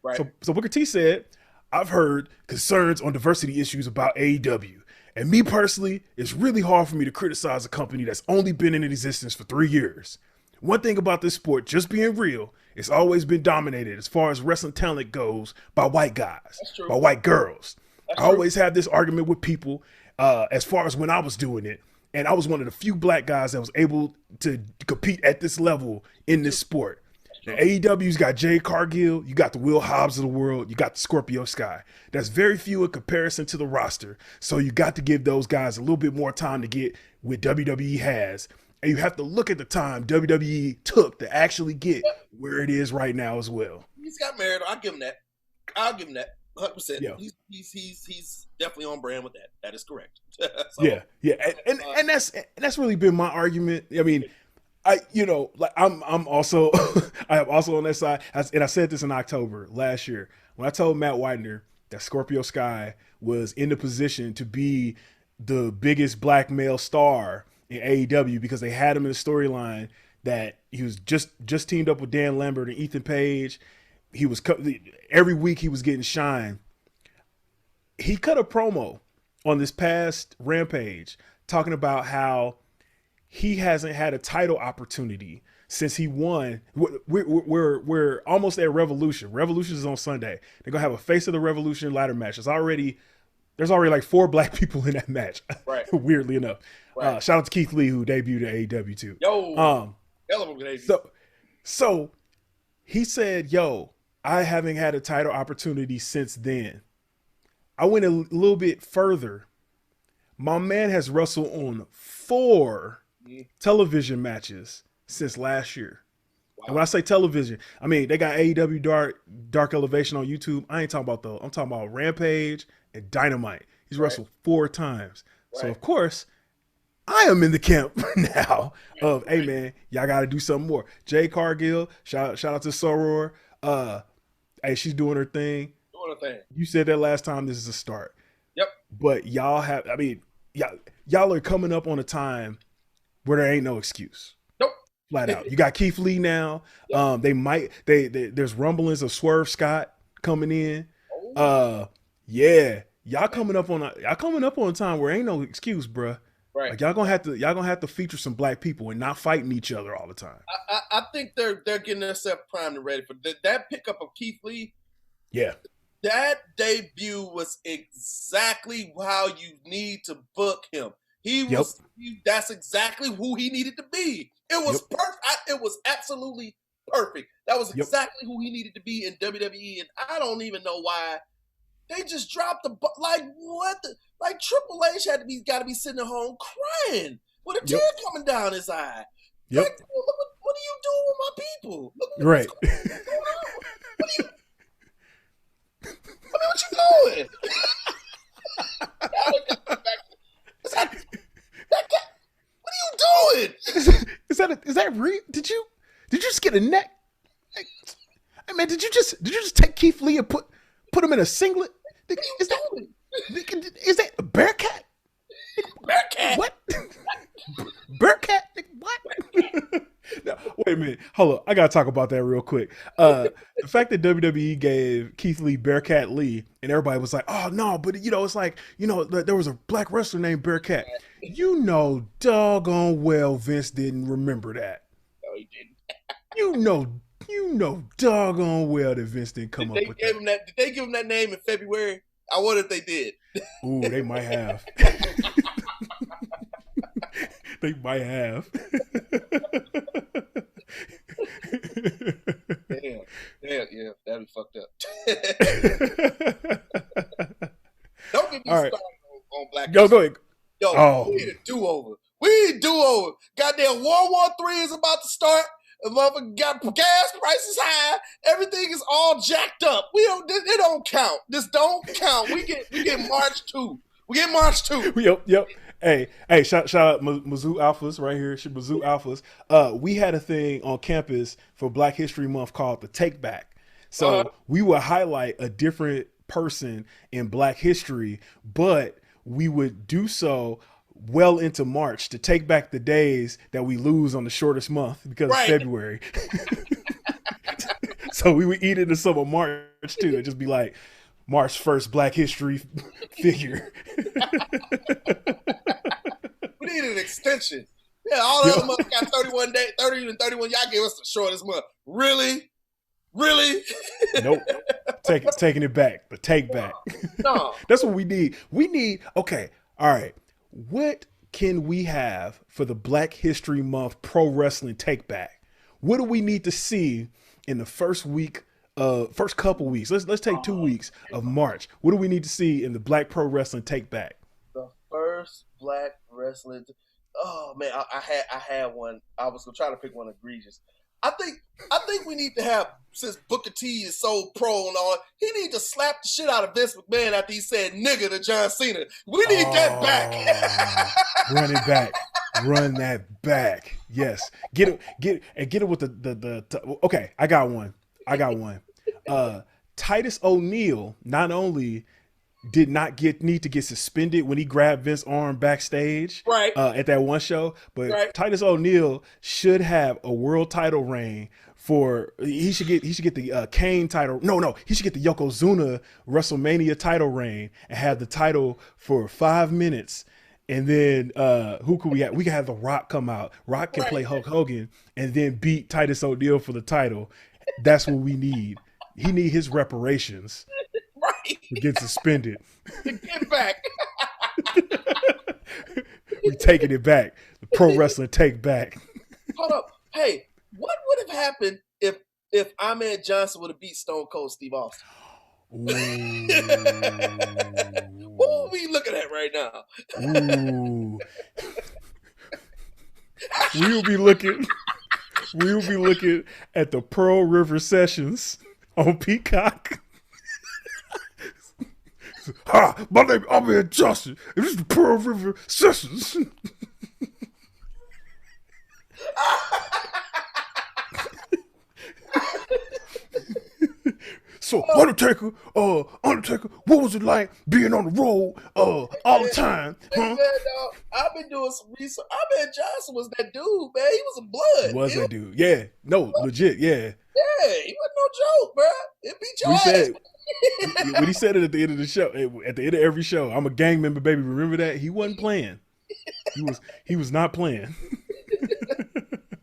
Right. So Booker T said, "I've heard concerns on diversity issues about AEW. And me personally, it's really hard for me to criticize a company that's only been in existence for 3 years. One thing about this sport, just being real, it's always been dominated as far as wrestling talent goes by white guys, by white girls. I always have this argument with people as far as when I was doing it. And I was one of the few black guys that was able to compete at this level in this sport. Now, AEW's got Jade Cargill, you got the Will Hobbs of the world, you got the Scorpio Sky. That's very few in comparison to the roster. So you got to give those guys a little bit more time to get what WWE has. And you have to look at the time WWE took to actually get where it is right now as well." He's got married. I'll give him that. 100%. Yeah. He's definitely on brand with that. That is correct. So, yeah. And that's really been my argument. I mean, I'm also I am also on that side. And I said this in October last year when I told Matt Widener that Scorpio Sky was in the position to be the biggest black male star in AEW because they had him in the storyline that he was just teamed up with Dan Lambert and Ethan Page. He was every week he was getting shine. He cut a promo on this past Rampage talking about how he hasn't had a title opportunity since he won. We're almost at Revolution. Revolution is on Sunday. They're gonna have a Face of the Revolution ladder match. There's already like 4 black people in that match. Right. Weirdly enough. Right. Shout out to Keith Lee who debuted at AEW too. So he said, I haven't had a title opportunity since then. I went a little bit further. My man has wrestled on 4 television matches since last year. Wow. And when I say television, I mean, they got AEW Dark Elevation on YouTube. I ain't talking about I'm talking about Rampage and Dynamite. He's wrestled 4 times. So of course, I am in the camp now of, hey man, y'all got to do something more. Jay Cargill, shout out to Soror. Hey, she's doing her thing. You said that last time. This is a start. Yep. But y'all have, I mean, y'all are coming up on a time where there ain't no excuse. Nope. Flat out. You got Keith Lee now. Yep. There's rumblings of Swerve Scott coming in. Yeah. Y'all coming up on a time where ain't no excuse, bruh. Right. Like y'all gonna have to feature some black people and not fighting each other all the time. I think they're getting themselves primed and ready for that pickup of Keith Lee. Yeah. That debut was exactly how you need to book him. That's exactly who he needed to be. It was perfect. It was absolutely perfect. That was exactly who he needed to be in WWE, and I don't even know why they just dropped like Triple H got to be sitting at home crying with a tear coming down his eye. Yep. Like, what are you doing with my people? Right. What's going on? What you doing? What are you doing? Is that real? Did you just get a neck? Hey man, did you just take Keith Lee and put him in a singlet? Is that a Bearcat? Bearcat? What? Bearcat? What? No, wait a minute. Hold on. I gotta talk about that real quick. The fact that WWE gave Keith Lee Bearcat Lee, and everybody was like, "Oh no," but it's like there was a black wrestler named Bearcat. Doggone well Vince didn't remember that. No, he didn't. You know doggone well that Vince didn't come up with that. Did they give him that name in February? I wonder if they did. Ooh, they might have. They might have. Yeah, that'd be fucked up. Don't get me started on Black. Go ahead. We need a do-over. Goddamn World War III is about to start. The motherfucker got gas prices high. Everything is all jacked up. It don't count. This don't count. We get March 2. Yep. Hey, shout out Mizzou Alphas right here. Mizzou Alphas. We had a thing on campus for Black History Month called the Take Back. So we would highlight a different person in Black history, but we would do so well into March to take back the days that we lose on the shortest month because it's February. So we would eat into some of March too and just be like, March 1st Black History figure. We need an extension. Yeah, all the other months got 31 days, 30 and 31. Y'all gave us the shortest month. Really? Nope. Taking it back. The take back. No. That's what we need. Okay. All right. What can we have for the Black History Month Pro Wrestling Take Back? What do we need to see in the first couple weeks? Let's take 2 weeks of March. What do we need to see in the Black Pro Wrestling Take Back? The first Black Wrestling. Oh man, I had one. I was gonna try to pick one egregious. I think we need to have, since Booker T is so pro and all, he need to slap the shit out of Vince McMahon after he said nigga to John Cena. We need that back. Run that back. Yes. Get it with the okay, I got one. Titus O'Neil not only did not need to get suspended when he grabbed Vince's arm backstage at that one show, but Titus O'Neil should have a world title reign he should get the Cain title. No, he should get the Yokozuna WrestleMania title reign and have the title for 5 minutes. And then who could we have? We could have The Rock come out. Rock can play Hulk Hogan and then beat Titus O'Neil for the title. That's what we need. He need his reparations. To get suspended. To get back. We taking it back. The Pro Wrestling Take Back. Hold up. Hey, what would have happened if Ahmed Johnson would have beat Stone Cold Steve Austin? What are we looking at right now? Ooh. We'll be looking at the Pearl River Sessions on Peacock. Hi, my name is Ahmed Johnson, and this is the Pearl River Sessions. So, Undertaker, what was it like being on the road all the time? Huh? Man, I've been doing some research. Ahmed Johnson was that dude, man. He was a blood. Was that dude? Yeah. No, legit, yeah. Yeah, he wasn't no joke, bro. It beat your ass. When he said it at the end of the show, at the end of every show, I'm a gang member, baby. Remember that? He wasn't playing. He was not playing.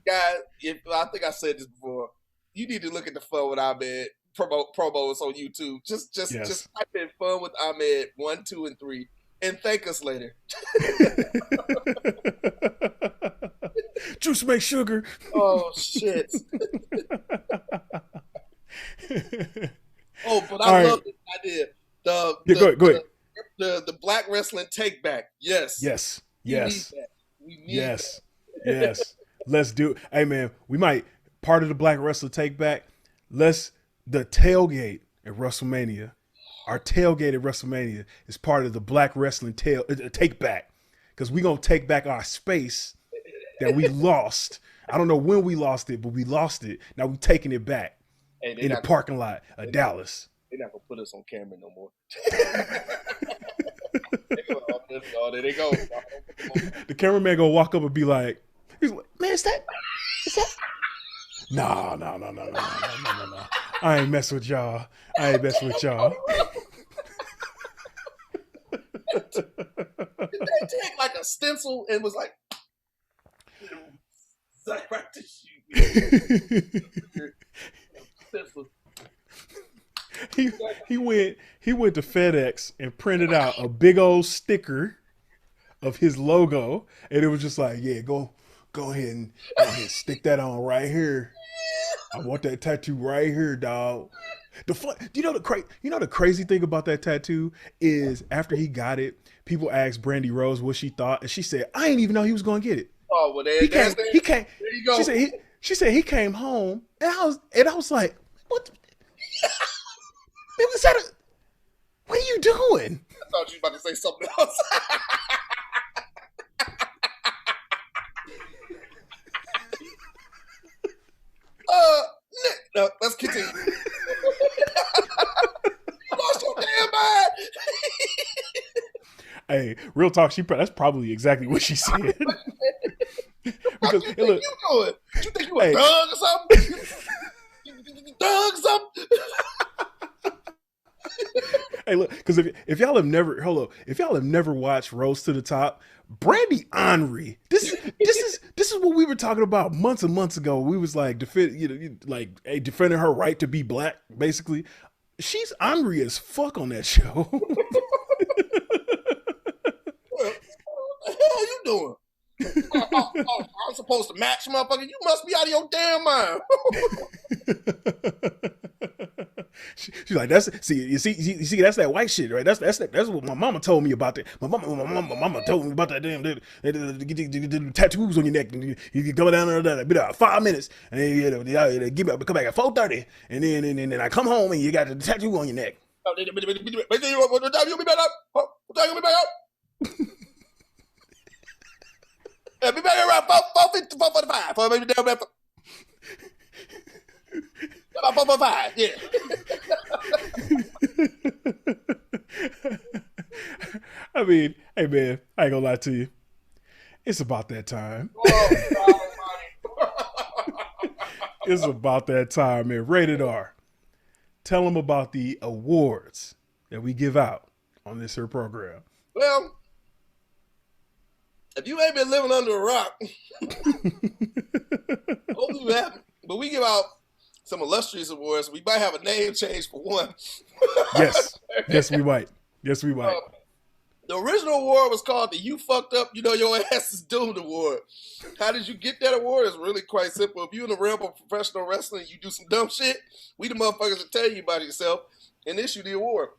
Guys, I think I said this before. You need to look at the Fun with Ahmed promos on YouTube. Just type in Fun with Ahmed 1, 2, and 3, and thank us later. Juice make sugar. Oh shit. Oh, but I love this idea. Go ahead. The black wrestling take back. Yes. We need that. Yes. Let's do it. Hey man, we might part of the black wrestler take back. The tailgate at WrestleMania. Our tailgate at WrestleMania is part of the black wrestling take back. Because we're gonna take back our space that we lost. I don't know when we lost it, but we lost it. Now we're taking it back in the parking lot of Dallas. They're not gonna put us on camera no more. There they go. The cameraman gonna walk up and be like, man, is that? No. I ain't messing with y'all. Did they take like a stencil and was like right to shoot? He went to FedEx and printed out a big old sticker of his logo, and it was just like, yeah, go ahead and stick that on right here. I want that tattoo right here, dog. The crazy thing about that tattoo is after he got it, people asked Brandi Rhodes what she thought, and she said, I didn't even know he was going to get it. Oh, well, he came. There you go. She said he came home, and I was like, what? What are you doing? I thought you were about to say something else. No, let's continue. You lost your damn mind. Hey, real talk. That's probably exactly what she said. Because what you doing? You think you a thug or something? You thug something? Hey, look, because if y'all have never watched Rose to the Top, Brandi Henry, this is what we were talking about months and months ago. We was like defending her right to be black. Basically, she's angry as fuck on that show. What the hell are you doing? I'm supposed to match, motherfucker. You must be out of your damn mind. She's like, you see, that's that white shit, right? That's what my mama told me about that. My mama told me about that damn tattoos on your neck. And you can go down there, be there 5 minutes, and then you come back at 4:30, and then I come home and you got the tattoo on your neck. What time you be back up? Be back around 4:50, 4:45. About 4:45, yeah. I mean, hey man, I ain't gonna lie to you. It's about that time. It's about that time, man. Rated R. Tell them about the awards that we give out on this here program. Well, if you ain't been living under a rock, hopefully you haven't. But we give out some illustrious awards. We might have a name change for one. Yes, we might. The original award was called the You Fucked Up, You Know Your Ass Is Doomed award. How did you get that award? It's really quite simple. If you're in the realm of professional wrestling, you do some dumb shit, we the motherfuckers will tell you about yourself and issue the award.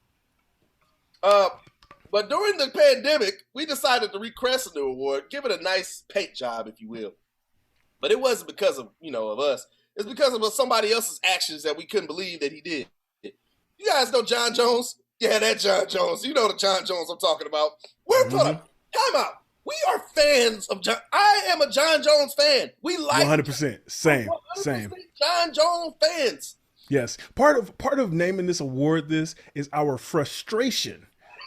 But during the pandemic, we decided to recrest the award, give it a nice paint job, if you will. But it wasn't because of, of us. It's because of somebody else's actions that we couldn't believe that he did. You guys know John Jones, Yeah, that John Jones. You know the John Jones I'm talking about. We're time out. We are fans of John. I am a John Jones fan. We like 100%. Same. 100% John Jones fans. Yes. Part of naming this award is our frustration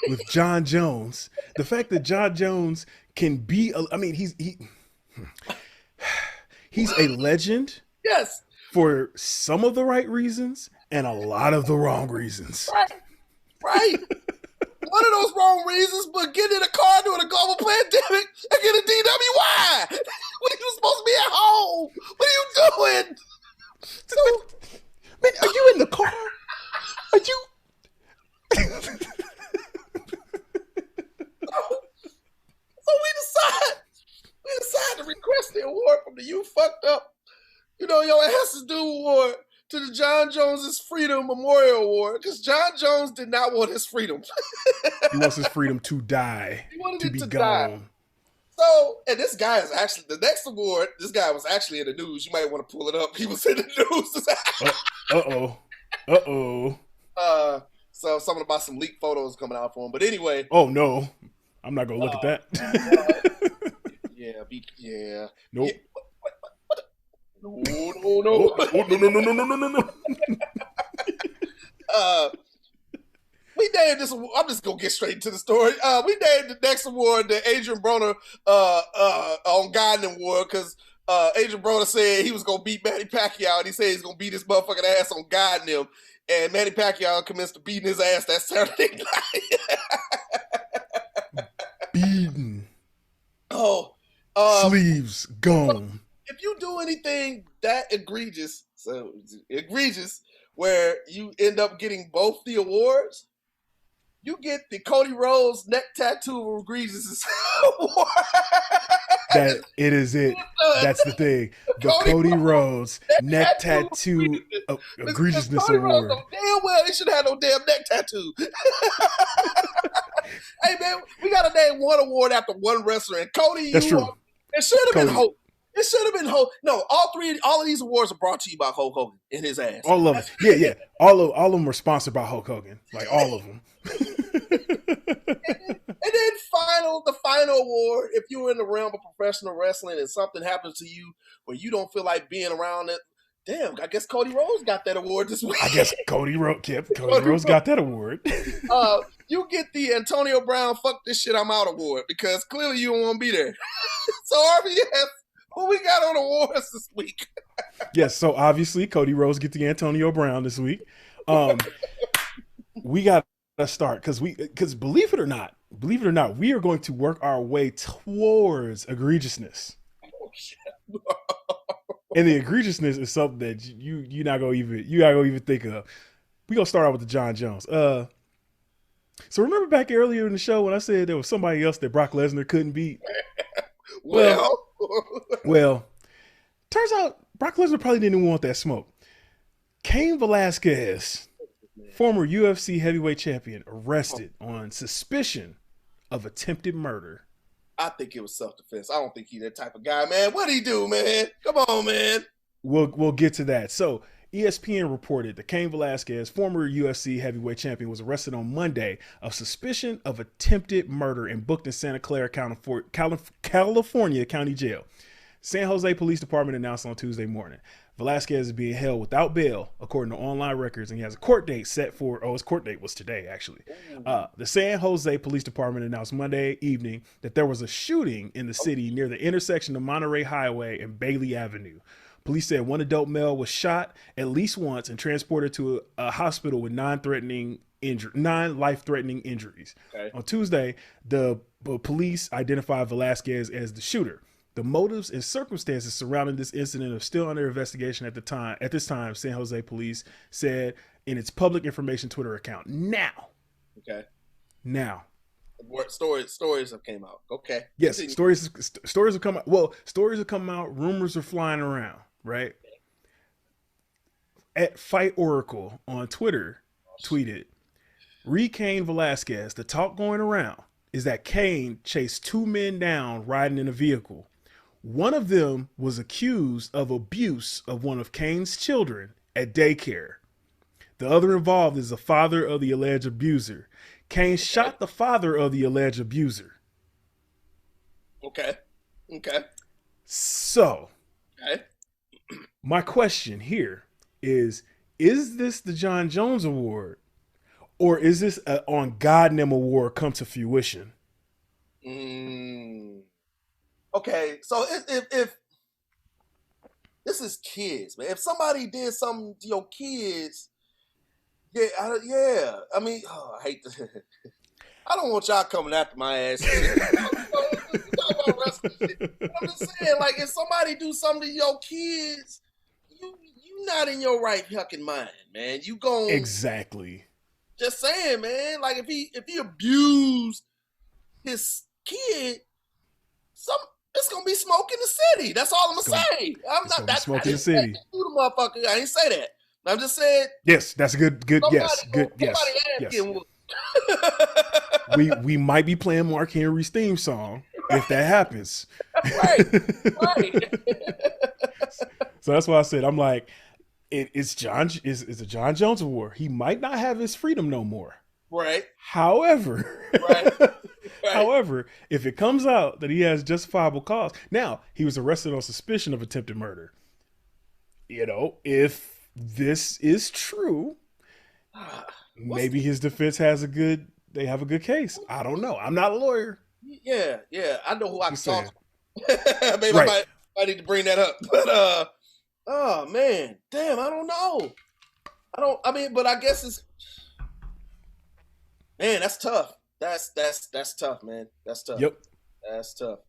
with John Jones. The fact that John Jones can be he's a legend. Yes. For some of the right reasons and a lot of the wrong reasons. Right. One of those wrong reasons, but getting in a car during a global pandemic and get a DWI. When you supposed to be at home. What are you doing? So, man, are you in the car? Are you? So we decide to request the award from the You Fucked Up, your Ancestors Do Award to the John Jones's Freedom Memorial Award, because John Jones did not want his freedom. He wants his freedom to die. He wanted to it be to gone. Die. So, and this guy is actually, the next award, this guy was actually in the news. You might want to pull it up. He was in the news. So something about some leaked photos coming out for him. But anyway. Oh, no. I'm not going to look at that. Yeah. Nope. Yeah. No. No. We named this. I'm just gonna get straight into the story. We named the next award the Adrian Broner on Garden Award because Adrian Broner said he was gonna beat Manny Pacquiao, and he said he's gonna beat his motherfucking ass on Garden him. And Manny Pacquiao commenced to beating his ass that Saturday night. Beaten. Sleeves gone. If you do anything that egregious, where you end up getting both the awards, you get the Cody Rhodes neck tattoo of egregiousness award. That it is it. That's the thing. The Cody Rhodes neck tattoo of egregiousness award. Damn well, they should have no damn neck tattoo. Hey man, we gotta name one award after one wrestler, and Cody. That's true. It should have been Hulk. It should have been Hulk. No, all of these awards are brought to you by Hulk Hogan in his ass. All of them. Yeah. All of them were sponsored by Hulk Hogan. Like all of them. And then the final award, if you're in the realm of professional wrestling and something happens to you where you don't feel like being around it, damn, I guess Cody Rhodes got that award this week. I guess Cody Rhodes got that award. You get the Antonio Brown fuck this shit I'm out award because clearly you don't want to be there. So RVS, who we got on awards this week? Yes, so obviously Cody Rhodes get the Antonio Brown this week. We got to start because believe it or not, we are going to work our way towards egregiousness. Oh shit. And the egregiousness is something that you not gonna even think of. We gonna start out with the John Jones. So remember back earlier in the show when I said there was somebody else that Brock Lesnar couldn't beat? Well, turns out Brock Lesnar probably didn't even want that smoke. Cain Velasquez, former UFC heavyweight champion, arrested on suspicion of attempted murder. I think it was self-defense. I don't think he's that type of guy, man. What'd he do, man? Come on, man. We'll get to that. So ESPN reported that Cain Velasquez, former UFC heavyweight champion, was arrested on Monday of suspicion of attempted murder and booked in Santa Clara, California County Jail. San Jose Police Department announced on Tuesday morning. Velasquez is being held without bail, according to online records, and he has a court date set for, his court date was today, actually. The San Jose Police Department announced Monday evening that there was a shooting in the city near the intersection of Monterey Highway and Bailey Avenue. Police said one adult male was shot at least once and transported to a hospital with nine life-threatening injuries. Okay. On Tuesday, the police identified Velasquez as the shooter. The motives and circumstances surrounding this incident are still under investigation at this time, San Jose Police said in its public information Twitter account. Now. Stories have came out. Okay. Yes, stories have come out. Well, stories have come out. Rumors are flying around, right? At Fight Oracle on Twitter tweeted, Cain Velasquez, the talk going around is that Cain chased two men down riding in a vehicle. One of them was accused of abuse of one of Cain's children at daycare. The other involved is the father of the alleged abuser. Cain shot the father of the alleged abuser. Okay. So, my question here is this the John Jones Award? Or is this an On God Name Award come to fruition? Okay, so if this is kids, man. If somebody did something to your kids, I mean, I hate to. I don't want y'all coming after my ass. I'm just saying, like, if somebody do something to your kids, you not in your right fucking mind, man. You gon' exactly. Just saying, man. Like, if he abused his kid, it's gonna be smoke in the city. That's all I'm gonna say. I'm not that smoke in the city. The motherfucker. I ain't say that. I'm just saying. Yes, that's good. Yes. We might be playing Mark Henry's theme song if that happens. Right. So that's why I said, I'm like, it's a John Jones Award. He might not have his freedom no more. Right. However, however, if it comes out that he has justifiable cause, now he was arrested on suspicion of attempted murder. You know, if this is true, maybe his defense has they have a good case. I don't know. I'm not a lawyer. Yeah. I know who I can talk to. Maybe I might need to bring that up. But oh man, damn, I don't know. But I guess it's, man, that's tough. That's tough, man. That's tough. Yep. That's tough.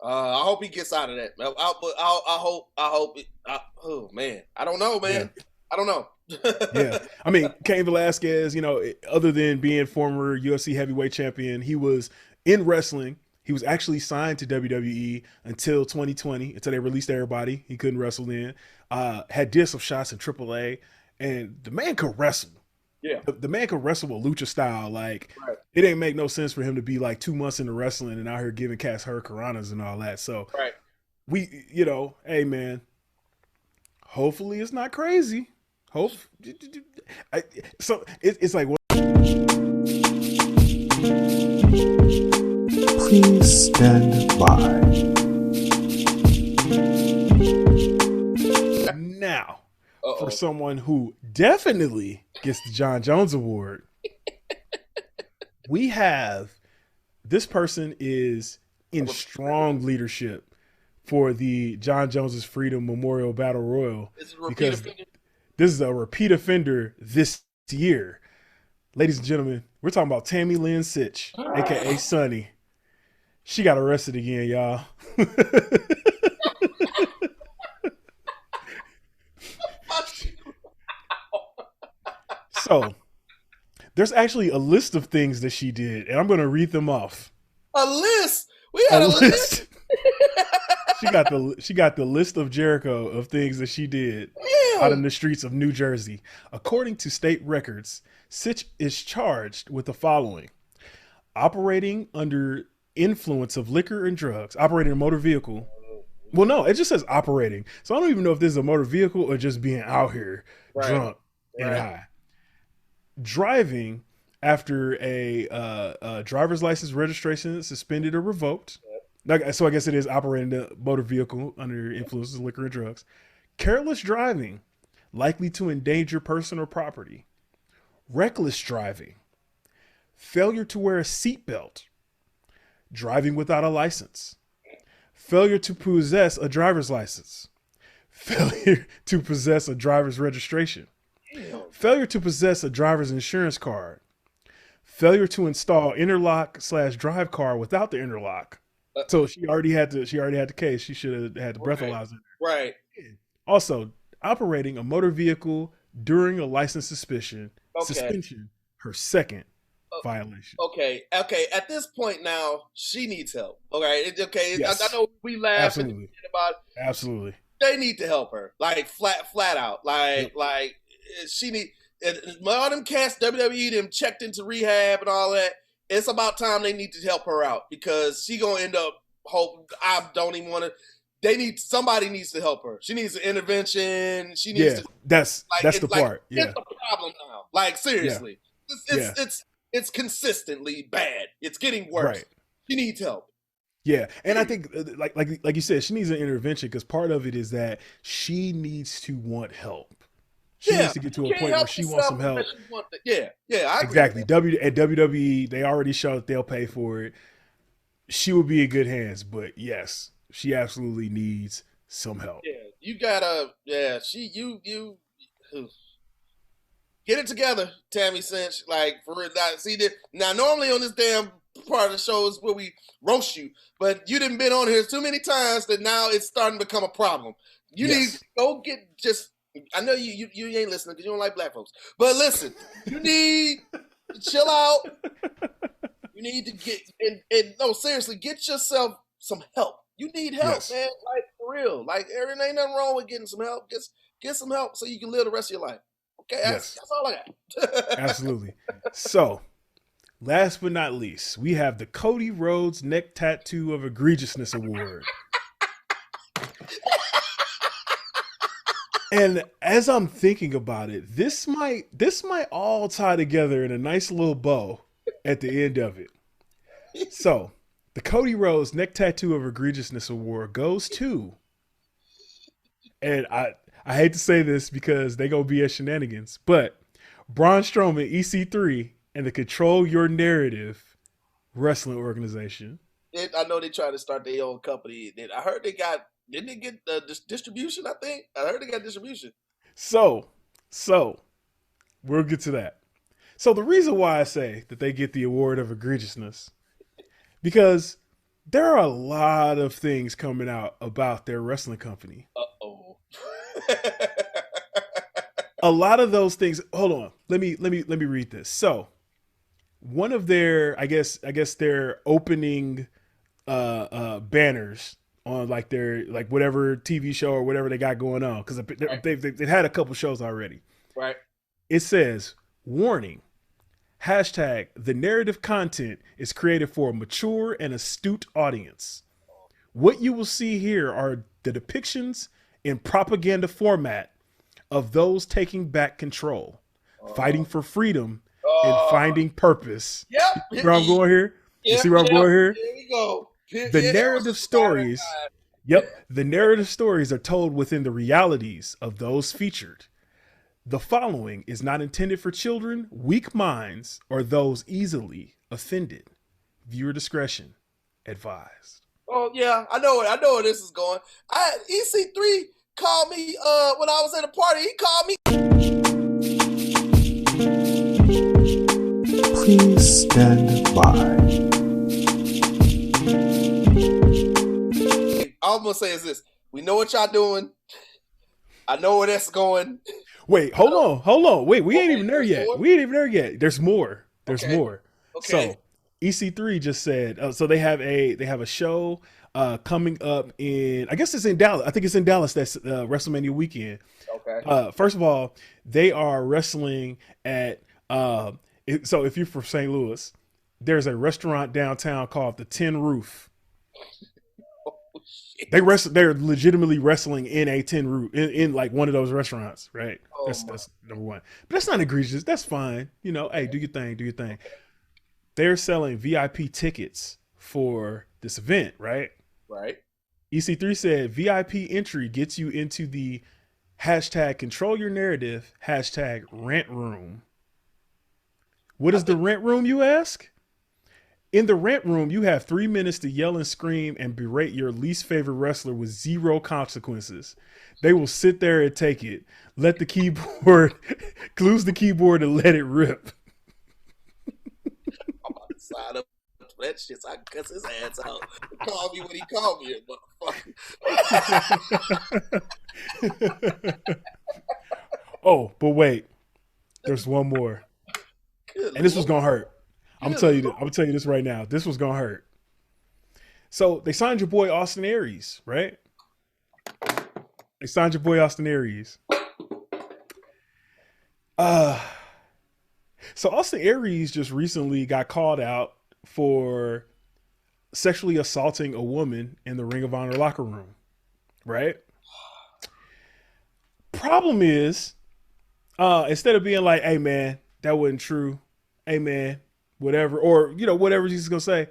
I hope he gets out of that. I hope. Oh man, I don't know, man. Yeah. I don't know. Yeah, I mean, Cain Velasquez, you know, other than being former UFC heavyweight champion, he was in wrestling. He was actually signed to WWE until 2020, until they released everybody. He couldn't wrestle then. Did some shots in AAA, and the man could wrestle. Yeah, the man could wrestle with lucha style. Like, It ain't make no sense for him to be like 2 months into wrestling and out here giving cats hurricanranas and all that. So, we, you know, hey man, hopefully it's not crazy. So it's like, what? Please stand by. Now, for someone who definitely gets the John Jones Award, we have this person is in strong leadership for the John Jones's Freedom Memorial Battle Royal because this is a repeat offender this year. Ladies and gentlemen, we're talking about Tammy Lynn Sytch, aka Sunny. She got arrested again, y'all. So, there's actually a list of things that she did, and I'm going to read them off. A list? We had a list. She got the list of Jericho of things that she did out in the streets of New Jersey. According to state records, Sytch is charged with the following: operating under influence of liquor and drugs, operating a motor vehicle. Well, no, it just says operating. So I don't even know if this is a motor vehicle or just being out here drunk and high. Driving after a driver's license registration suspended or revoked. So I guess it is operating the motor vehicle under influences of liquor and drugs. Careless driving, likely to endanger person or property. Reckless driving. Failure to wear a seatbelt. Driving without a license. Failure to possess a driver's license. Failure to possess a driver's registration. Failure to possess a driver's insurance card. Failure to install interlock/drive car without the interlock. So she already had the case. She should have had the breathalyzer. Right. Also, operating a motor vehicle during a license suspension. Her second violation. Okay. At this point now, she needs help. Okay. Yes. I know we laugh about it. Absolutely. They need to help her. Like flat out. Like she need. All them cats, WWE, them checked into rehab and all that. It's about time they need to help her out because she gonna end up. I don't even want to. somebody needs to help her. She needs an intervention. She needs to. That's the part. It's the problem now. Like seriously, it's consistently bad. It's getting worse. Right. She needs help. Yeah, and I think like you said, she needs an intervention because part of it is that she needs to want help. She needs to get to a point where she wants some help. I agree. Exactly. WWE, they already showed that they'll pay for it. She will be in good hands, but yes, she absolutely needs some help. Yeah, you gotta. Yeah, you get it together, Tammy Sytch. Like for real. Now, normally on this damn part of the show is where we roast you, but you didn't been on here too many times that now it's starting to become a problem. You need to go get just. I know you ain't listening because you don't like black folks, but listen, you need to chill out. You need to get and no, seriously, get yourself some help. You need help, man. Like for real. Like there ain't nothing wrong with getting some help. Just get some help so you can live the rest of your life. Okay, that's all I got. Absolutely. So, last but not least, we have the Cody Rhodes Neck Tattoo of Egregiousness Award. And as I'm thinking about it, this might all tie together in a nice little bow at the end of it. So, the Cody Rhodes Neck Tattoo of Egregiousness Award goes to, and I hate to say this because they gonna be at shenanigans, but Braun Strowman, EC3, and the Control Your Narrative wrestling organization. I know they tried to start their own company. I heard didn't they get distribution? I think I heard they got distribution. So we'll get to that. So the reason why I say that they get the award of egregiousness, because there are a lot of things coming out about their wrestling company. Uh-oh. A lot of those things. Hold on. Let me read this. So one of their, I guess their opening banners on like their whatever TV show or whatever they got going on, because they've had a couple shows already. Right. It says, warning, hashtag the narrative content is created for a mature and astute audience. What you will see here are the depictions in propaganda format of those taking back control, fighting for freedom, and finding purpose. Yep. You see where I'm going here? You see where I'm going here? Here we go. The narrative stories. Yep. The narrative stories are told within the realities of those featured. The following is not intended for children, weak minds, or those easily offended. Viewer discretion advised. Oh yeah, I know where this is going. EC3 called me when I was at a party. He called me. Please stand by. All I'm gonna say is this: we know what y'all doing. I know where that's going. Wait, hold on. Wait, we ain't even there yet. There's more. Okay. So EC3 just said, so they have a show coming up in, I guess it's in Dallas. I think it's in Dallas. That's WrestleMania weekend. Okay. First of all, they are wrestling at, so if you're from St. Louis, there's a restaurant downtown called the Tin Roof. They're legitimately wrestling in a tin roof in like one of those restaurants, right? That's number one. But that's not egregious. That's fine. You know, hey, do your thing. They're selling VIP tickets for this event, right? Right. EC3 said VIP entry gets you into the hashtag control your narrative, hashtag rent room. What is the rent room, you ask? In the rent room, you have 3 minutes to yell and scream and berate your least favorite wrestler with zero consequences. They will sit there and take it. Let the keyboard, close the keyboard and let it rip. I'm about to sign up for that shit so I can cuss his ass out. Call me when he called me, motherfucker. Oh, but wait. There's one more. And this was going to hurt. I'm gonna tell you this right now. This was gonna hurt. So they signed your boy Austin Aries, right? They signed your boy Austin Aries. So Austin Aries just recently got called out for sexually assaulting a woman in the Ring of Honor locker room. right? Problem is, instead of being like, hey man, that wasn't true, hey man, whatever, or whatever he's gonna say,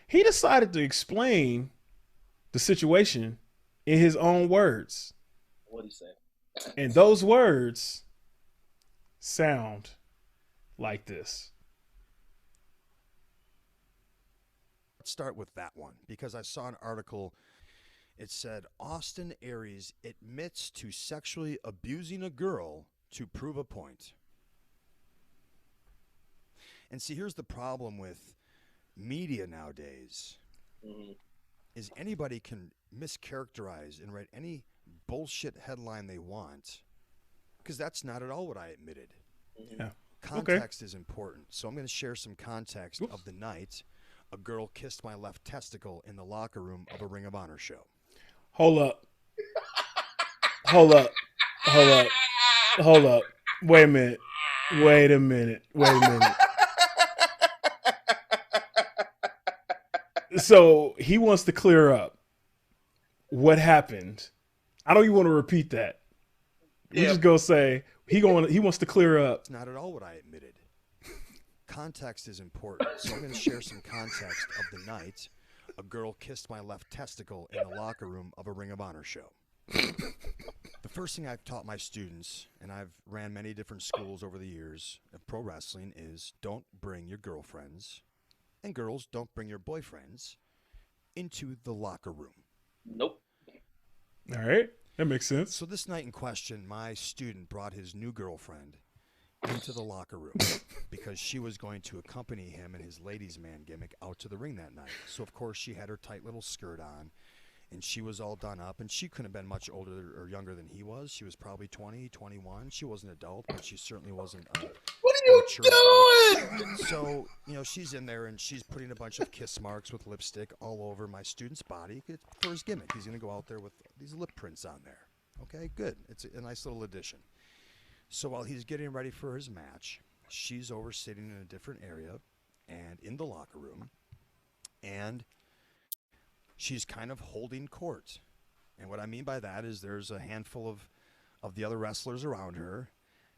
he decided to explain the situation in his own words. What'd he say? And those words sound like this. Let's start with that one, because I saw an article. It said Austin Aries admits to sexually abusing a girl to prove a point. And see, here's the problem with media nowadays, is anybody can mischaracterize and write any bullshit headline they want, because that's not at all what I admitted. Yeah. Context is important. So I'm going to share some context of the night a girl kissed my left testicle in the locker room of a Ring of Honor show. Hold up. Wait a minute. So he wants to clear up what happened. I don't even want to repeat that. We just go say he wants to clear up. It's not at all what I admitted. Context is important. So I'm going to share some context of the night a girl kissed my left testicle in the locker room of a Ring of Honor show. The first thing I've taught my students, and I've ran many different schools over the years of pro wrestling, is don't bring your girlfriends, and girls, don't bring your boyfriends into the locker room. Nope. All right. That makes sense. So this night in question, my student brought his new girlfriend into the locker room because she was going to accompany him in his ladies' man gimmick out to the ring that night. So, of course, she had her tight little skirt on, and she was all done up, and she couldn't have been much older or younger than he was. She was probably 20, 21. She wasn't an adult, but she certainly wasn't What are you doing? So, she's in there, and she's putting a bunch of kiss marks with lipstick all over my student's body for his gimmick. He's going to go out there with these lip prints on there. Okay, good. It's a nice little addition. So while he's getting ready for his match, she's over sitting in a different area and in the locker room, and she's kind of holding court. And what I mean by that is there's a handful of the other wrestlers around her,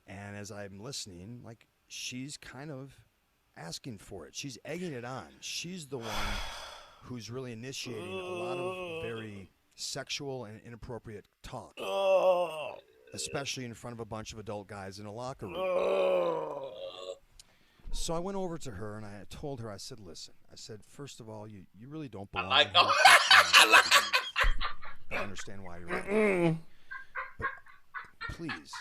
and as I'm listening, like, she's kind of asking for it. She's egging it on. She's the one who's really initiating a lot of very sexual and inappropriate talk. Especially in front of a bunch of adult guys in a locker room. So I went over to her and I told her, I said, listen, I said, first of all, you really don't belong here. I understand why you're right. But please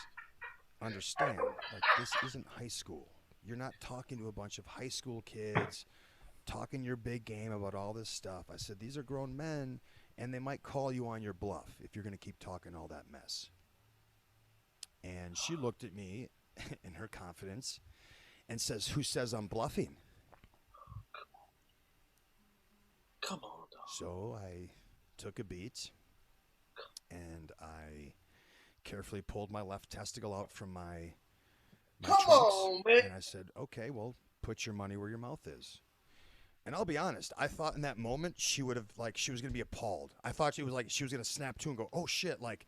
understand, like, this isn't high school. You're not talking to a bunch of high school kids, talking your big game about all this stuff. I said, these are grown men, and they might call you on your bluff if you're going to keep talking all that mess. And she looked at me in her confidence and says, who says I'm bluffing? Come on, dog. So I took a beat and I carefully pulled my left testicle out from my trunks. On, man. And I said, okay, well, put your money where your mouth is. And I'll be honest, I thought in that moment she would have, like, she was going to be appalled. I thought she was going to snap to and go, oh shit, like,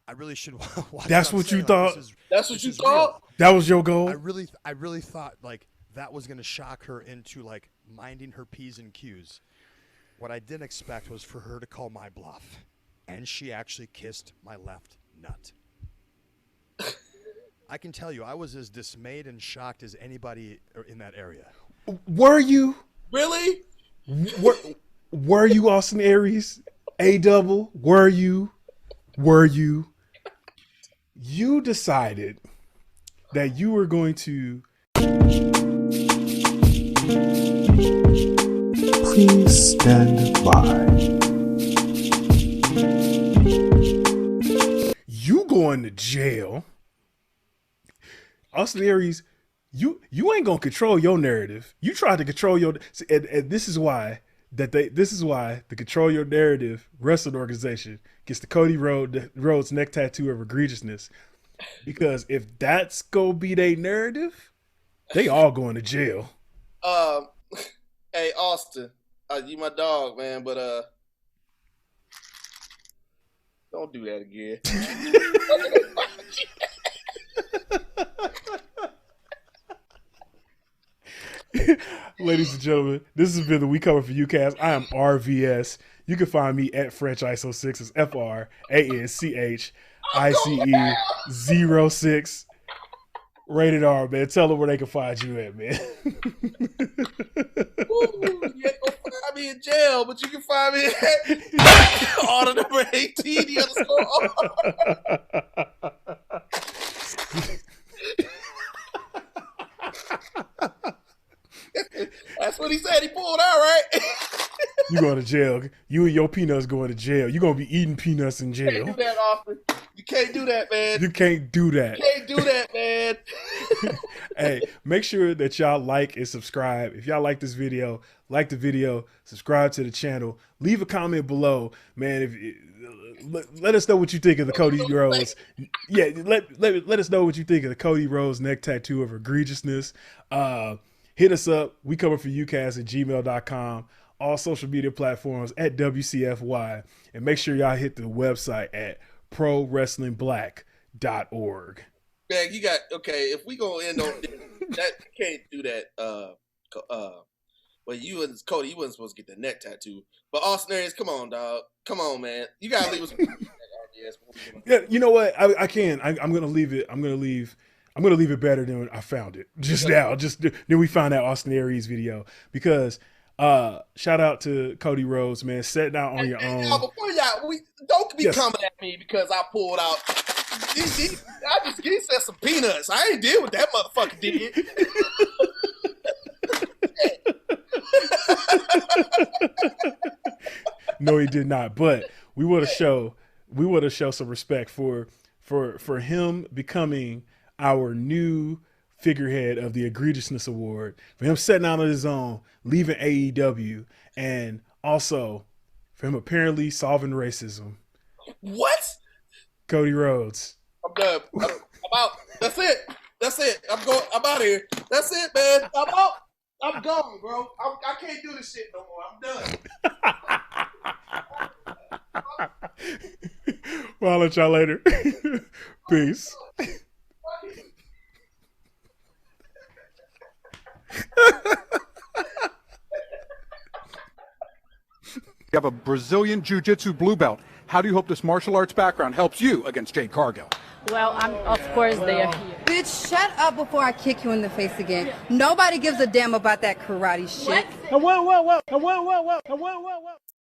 I really should watch. That's what you thought? That's what you thought? That was your goal? I really thought, like, that was going to shock her into, like, minding her P's and Q's. What I didn't expect was for her to call my bluff. And she actually kissed my left nut. I can tell you, I was as dismayed and shocked as anybody in that area. Were you? Really? Were you Austin Aries? A-double? Were you? You decided that you were going to please stand by. You going to jail. Austin Aries, you ain't gonna control your narrative. You tried to control your, and this is why the Control Your Narrative wrestling organization gets the Cody Rhodes neck tattoo of egregiousness. Because if that's gonna be their narrative, they all going to jail. Hey Austin, you my dog, man, but Don't do that again. Ladies and gentlemen, this has been the We Comin For You cast. I am RVS. You can find me at FrenchISO6. It's FRANCHICE06. Rated R, man. Tell them where they can find you at, man. Ooh, you ain't gonna find me in jail, but you can find me at order number 18, the underscore. That's what he said. He pulled out, right? You going to jail. You and your peanuts going to jail. You going to be eating peanuts in jail. You can't do that, Austin. You can't do that, man. You can't do that. You can't do that, man. Hey, make sure that y'all like and subscribe. If y'all like this video, like the video, subscribe to the channel. Leave a comment below, man. Let us know what you think of the Cody Rhodes. Yeah, let us know what you think of the Cody Rhodes neck tattoo of egregiousness. Hit us up, WeCominForYouCast@gmail.com. All social media platforms at WCFY. And make sure y'all hit the website at ProWrestlingBlack.org. Man, you got, okay, if we gonna end on that, you can't do that. Well, you and Cody, you wasn't supposed to get the neck tattoo. But Austin Aries, come on, dog. Come on, man. You gotta leave us. Yeah, you know what? I can. I'm gonna leave it. I'm gonna leave it better than I found it just now. Just then we found that Austin Aries video, because shout out to Cody Rhodes, man, setting out on your own. Before y'all, don't be coming at me because I pulled out. He said some peanuts. I ain't deal with that motherfucker, did you? No, he did not. But we want to show some respect for him becoming our new figurehead of the Egregiousness Award, for him setting out on his own, leaving AEW, and also for him apparently solving racism. What? Cody Rhodes. I'm done. I'm out. That's it. I'm out of here. That's it, man. I'm out. I'm gone, bro. I can't do this shit no more. I'm done. Well, I'll let y'all later. Peace. You have a Brazilian Jiu-Jitsu blue belt. How do you hope this martial arts background helps you against Jade Cargill? Well, of course they are here. Bitch, shut up before I kick you in the face again. Nobody gives a damn about that karate shit. What? Whoa.